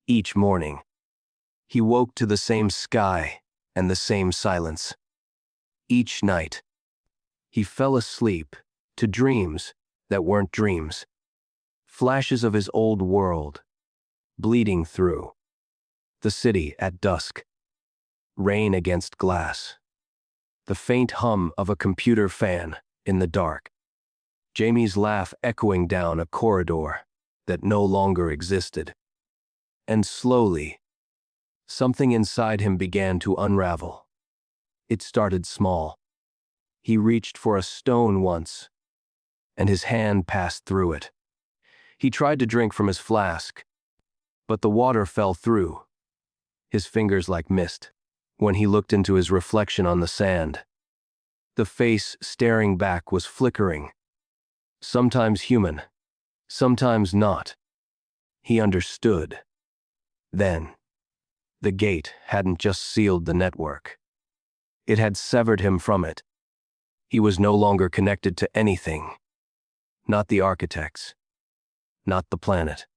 Each morning, he woke to the same sky and the same silence. Each night, he fell asleep to dreams that weren't dreams. Flashes of his old world, bleeding through. The city at dusk. Rain against glass. The faint hum of a computer fan in the dark. Jamie's laugh echoing down a corridor that no longer existed. And slowly, something inside him began to unravel. It started small. He reached for a stone once, and his hand passed through it. He tried to drink from his flask, but the water fell through, his fingers like mist. When he looked into his reflection on the sand, the face staring back was flickering. Sometimes human, sometimes not. He understood. Then, the gate hadn't just sealed the network. It had severed him from it. He was no longer connected to anything. Not the architects. Not the planet.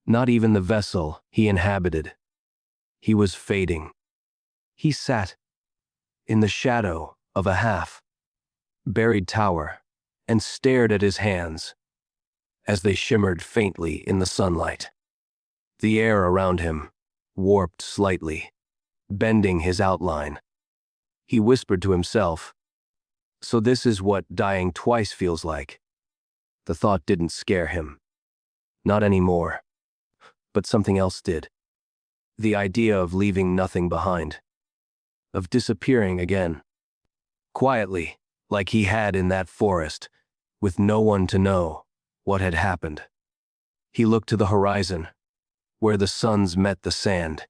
Not even the vessel he inhabited. He was fading. He sat in the shadow of a half-buried tower and stared at his hands as they shimmered faintly in the sunlight. The air around him warped slightly, bending his outline. He whispered to himself, "So this is what dying twice feels like." The thought didn't scare him. Not anymore. But something else did. The idea of leaving nothing behind. Of disappearing again. Quietly, like he had in that forest, with no one to know what had happened. He looked to the horizon, where the suns met the sand,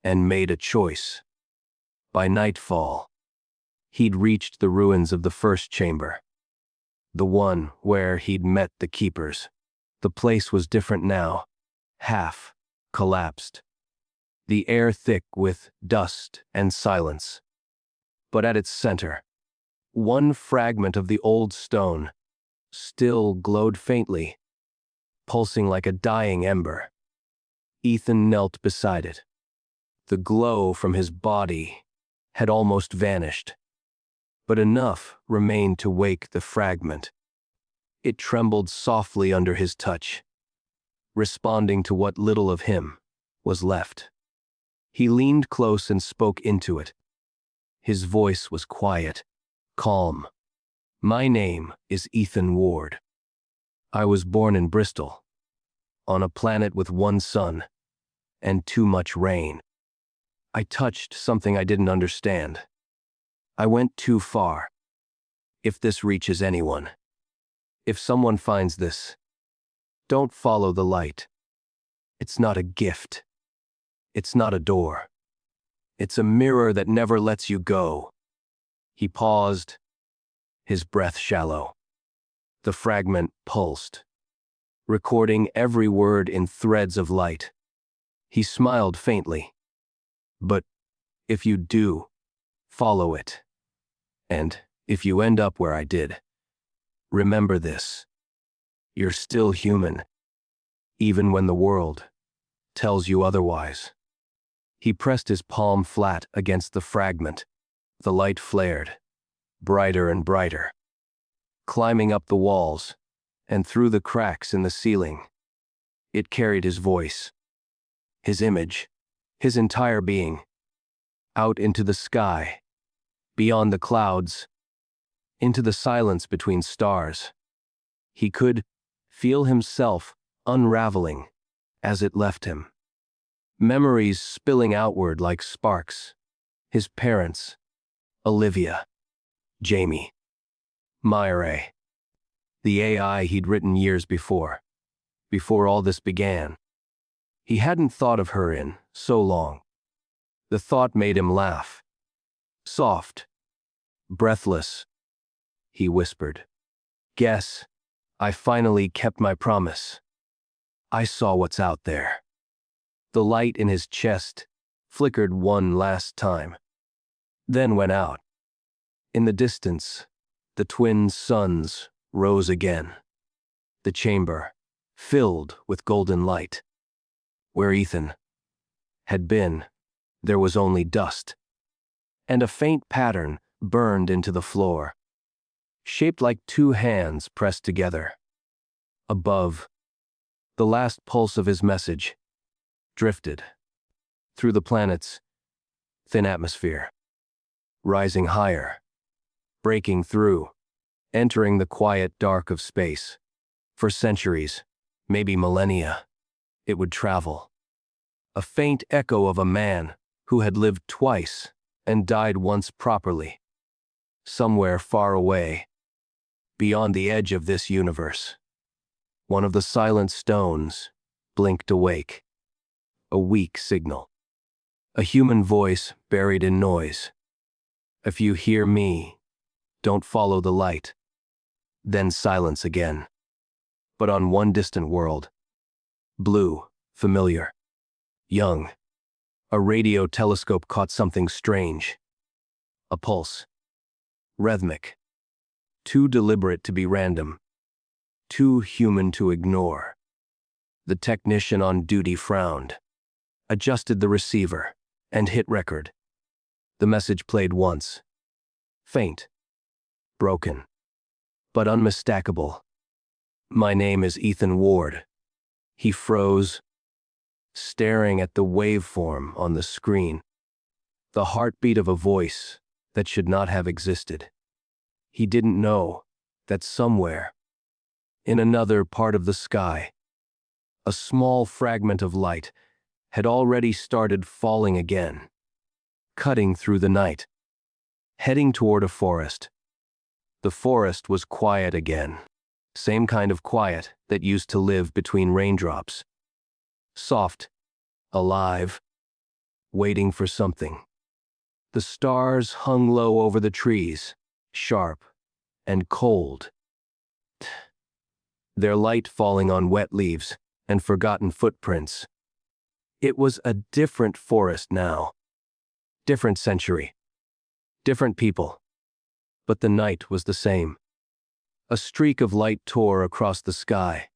and made a choice. By nightfall, he'd reached the ruins of the first chamber, the one where he'd met the keepers. The place was different now, half collapsed, the air thick with dust and silence. But at its center, one fragment of the old stone still glowed faintly, pulsing like a dying ember. Ethan knelt beside it. The glow from his body had almost vanished, but enough remained to wake the fragment. It trembled softly under his touch, responding to what little of him was left. He leaned close and spoke into it. His voice was quiet, calm. "My name is Ethan Ward. I was born in Bristol, on a planet with one sun and too much rain. I touched something I didn't understand. I went too far. If this reaches anyone, if someone finds this, don't follow the light. It's not a gift. It's not a door. It's a mirror that never lets you go." He paused, his breath shallow. The fragment pulsed, recording every word in threads of light. He smiled faintly. "But if you do, follow it. And if you end up where I did, remember this. You're still human, even when the world tells you otherwise." He pressed his palm flat against the fragment. The light flared, brighter and brighter, climbing up the walls and through the cracks in the ceiling. It carried his voice, his image, his entire being, out into the sky, beyond the clouds, into the silence between stars. He could feel himself unraveling as it left him. Memories spilling outward like sparks. His parents, Olivia, Jamie, Myre, the AI he'd written years before all this began. He hadn't thought of her in so long. The thought made him laugh. "Soft, breathless," he whispered. "Guess I finally kept my promise. I saw what's out there." The light in his chest flickered one last time, then went out. In the distance, the twin suns rose again. The chamber filled with golden light. Where Ethan had been, there was only dust, and a faint pattern burned into the floor, shaped like two hands pressed together. Above, the last pulse of his message drifted through the planet's thin atmosphere, rising higher, breaking through, entering the quiet dark of space. For centuries, maybe millennia, it would travel. A faint echo of a man who had lived twice and died once properly. Somewhere far away, beyond the edge of this universe, one of the silent stones blinked awake. A weak signal. A human voice buried in noise. "If you hear me, don't follow the light." Then silence again. But on one distant world, blue, familiar, young, a radio telescope caught something strange. A pulse. Rhythmic. Too deliberate to be random. Too human to ignore. The technician on duty frowned, adjusted the receiver, and hit record. The message played once. Faint. Broken. But unmistakable. "My name is Ethan Ward." He froze, staring at the waveform on the screen. The heartbeat of a voice that should not have existed. He didn't know that somewhere, in another part of the sky, a small fragment of light had already started falling again, cutting through the night, heading toward a forest The forest was quiet again. Same kind of quiet that used to live between raindrops. Soft, alive, waiting for something. The stars hung low over the trees, sharp and cold, their light falling on wet leaves and forgotten footprints. It was a different forest now. Different century. Different people. But the night was the same. A streak of light tore across the sky,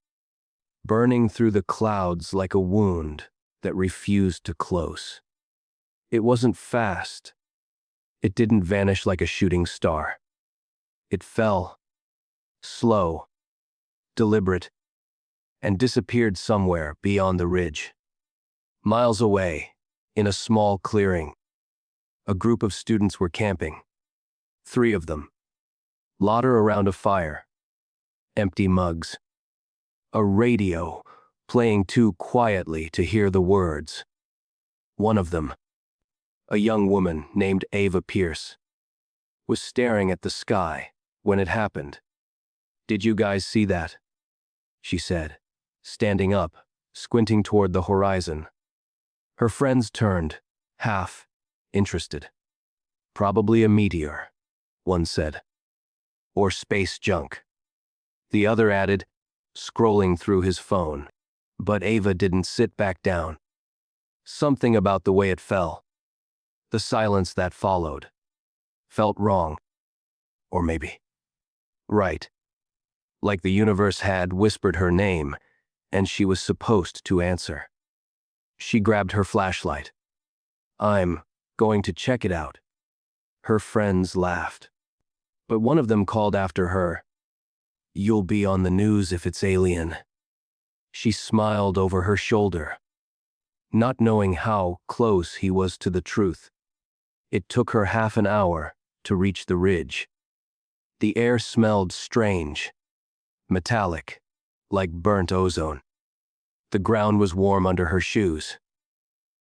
burning through the clouds like a wound that refused to close. It wasn't fast. It didn't vanish like a shooting star. It fell, slow, deliberate, and disappeared somewhere beyond the ridge. Miles away, in a small clearing, a group of students were camping. 3 of them. Lauder around a fire. Empty mugs. A radio, playing too quietly to hear the words. One of them, a young woman named Ava Pierce, was staring at the sky when it happened. "Did you guys see that?" she said, standing up, squinting toward the horizon. Her friends turned, half interested. "Probably a meteor," one said. "Or space junk," the other added, scrolling through his phone. But Ava didn't sit back down. Something about the way it fell, the silence that followed, felt wrong. Or maybe right. Like the universe had whispered her name, and she was supposed to answer. She grabbed her flashlight. "I'm going to check it out." Her friends laughed. But one of them called after her, "You'll be on the news if it's alien." She smiled over her shoulder, not knowing how close he was to the truth. It took her half an hour to reach the ridge. The air smelled strange, metallic, like burnt ozone. The ground was warm under her shoes.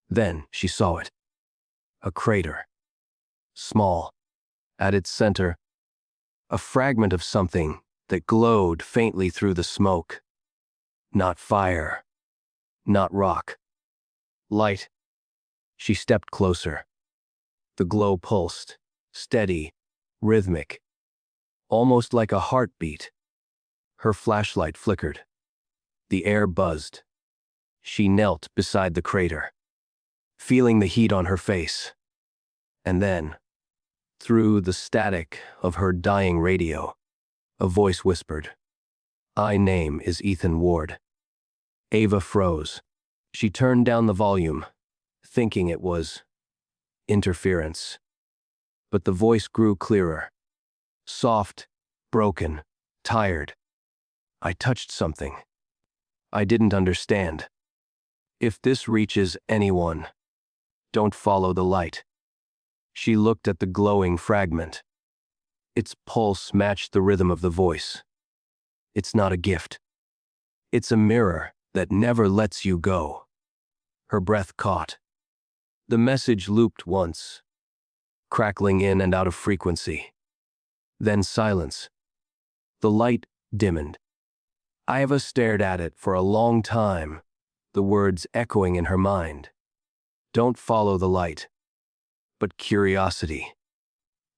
Then she saw it. A crater. Small. At its center, a fragment of something that glowed faintly through the smoke. Not fire. Not rock. Light. She stepped closer. The glow pulsed, steady, rhythmic, almost like a heartbeat. Her flashlight flickered. The air buzzed. She knelt beside the crater, feeling the heat on her face. And then, through the static of her dying radio, a voice whispered, "My name is Ethan Ward." Ava froze. She turned down the volume, thinking it was interference. But the voice grew clearer. Soft, broken, tired. "I touched something. I didn't understand. If this reaches anyone, don't follow the light." She looked at the glowing fragment. Its pulse matched the rhythm of the voice. "It's not a gift. It's a mirror that never lets you go." Her breath caught. The message looped once, crackling in and out of frequency. Then silence. The light dimmed. Iva stared at it for a long time, the words echoing in her mind. Don't follow the light, but curiosity,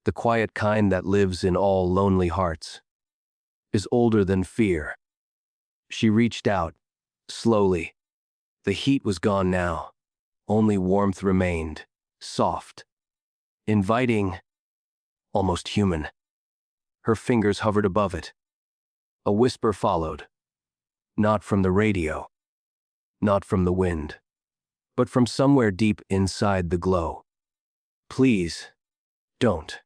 the quiet kind that lives in all lonely hearts, is older than fear. She reached out, slowly. The heat was gone now. Only warmth remained, soft, inviting, almost human. Her fingers hovered above it. A whisper followed. Not from the radio, not from the wind, but from somewhere deep inside the glow. "Please, don't."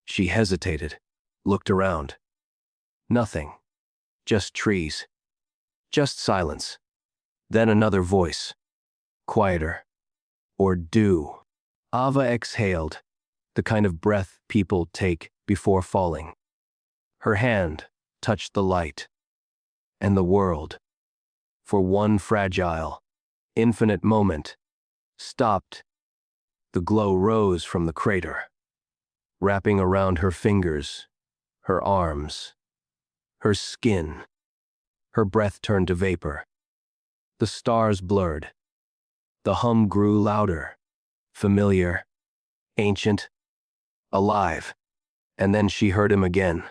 She hesitated, looked around. Nothing. Just trees. Just silence. Then another voice. Quieter. "Or do." Ava exhaled, the kind of breath people take before falling. Her hand touched the light. And the world, for one fragile, infinite moment, stopped. The glow rose from the crater, wrapping around her fingers, her arms, her skin. Her breath turned to vapor. The stars blurred. The hum grew louder, familiar, ancient, alive. And then she heard him again.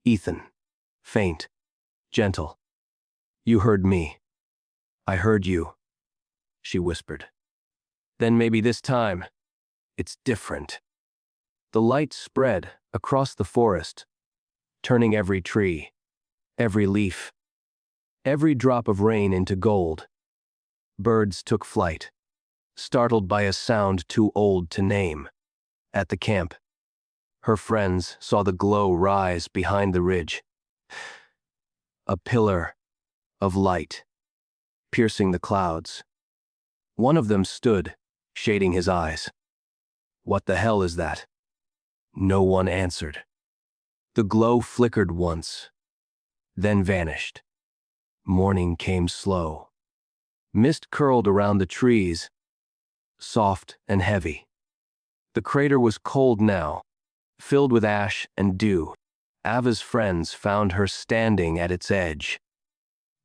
Ethan. Faint. Gentle. You heard me. I heard you, she whispered. Then maybe this time, it's different. The light spread across the forest, turning every tree, every leaf, every drop of rain into gold. Birds took flight, startled by a sound too old to name. At the camp, her friends saw the glow rise behind the ridge. A pillar of light, piercing the clouds. One of them stood, shading his eyes. What the hell is that? No one answered. The glow flickered once, then vanished. Morning came slow. Mist curled around the trees, soft and heavy. The crater was cold now, filled with ash and dew. Ava's friends found her standing at its edge,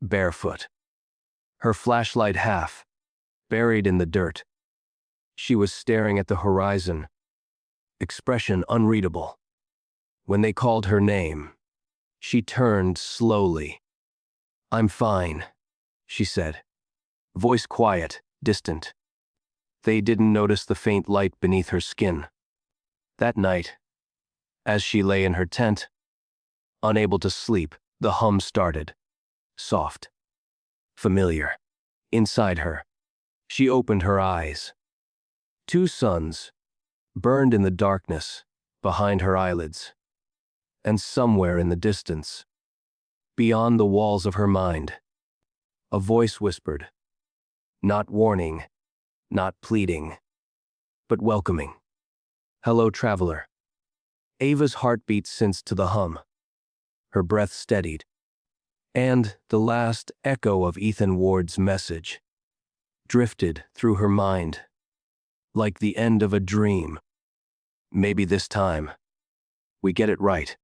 barefoot, her flashlight half buried in the dirt. She was staring at the horizon, expression unreadable. When they called her name, she turned slowly. I'm fine, she said, voice quiet, distant. They didn't notice the faint light beneath her skin. That night, as she lay in her tent, unable to sleep, the hum started. Soft. Familiar. Inside her, she opened her eyes. Two suns burned in the darkness behind her eyelids. And somewhere in the distance, beyond the walls of her mind, a voice whispered, not warning, not pleading, but welcoming. Hello, traveler. Ava's heartbeat synced to the hum. Her breath steadied, and the last echo of Ethan Ward's message drifted through her mind, like the end of a dream. Maybe this time, we get it right.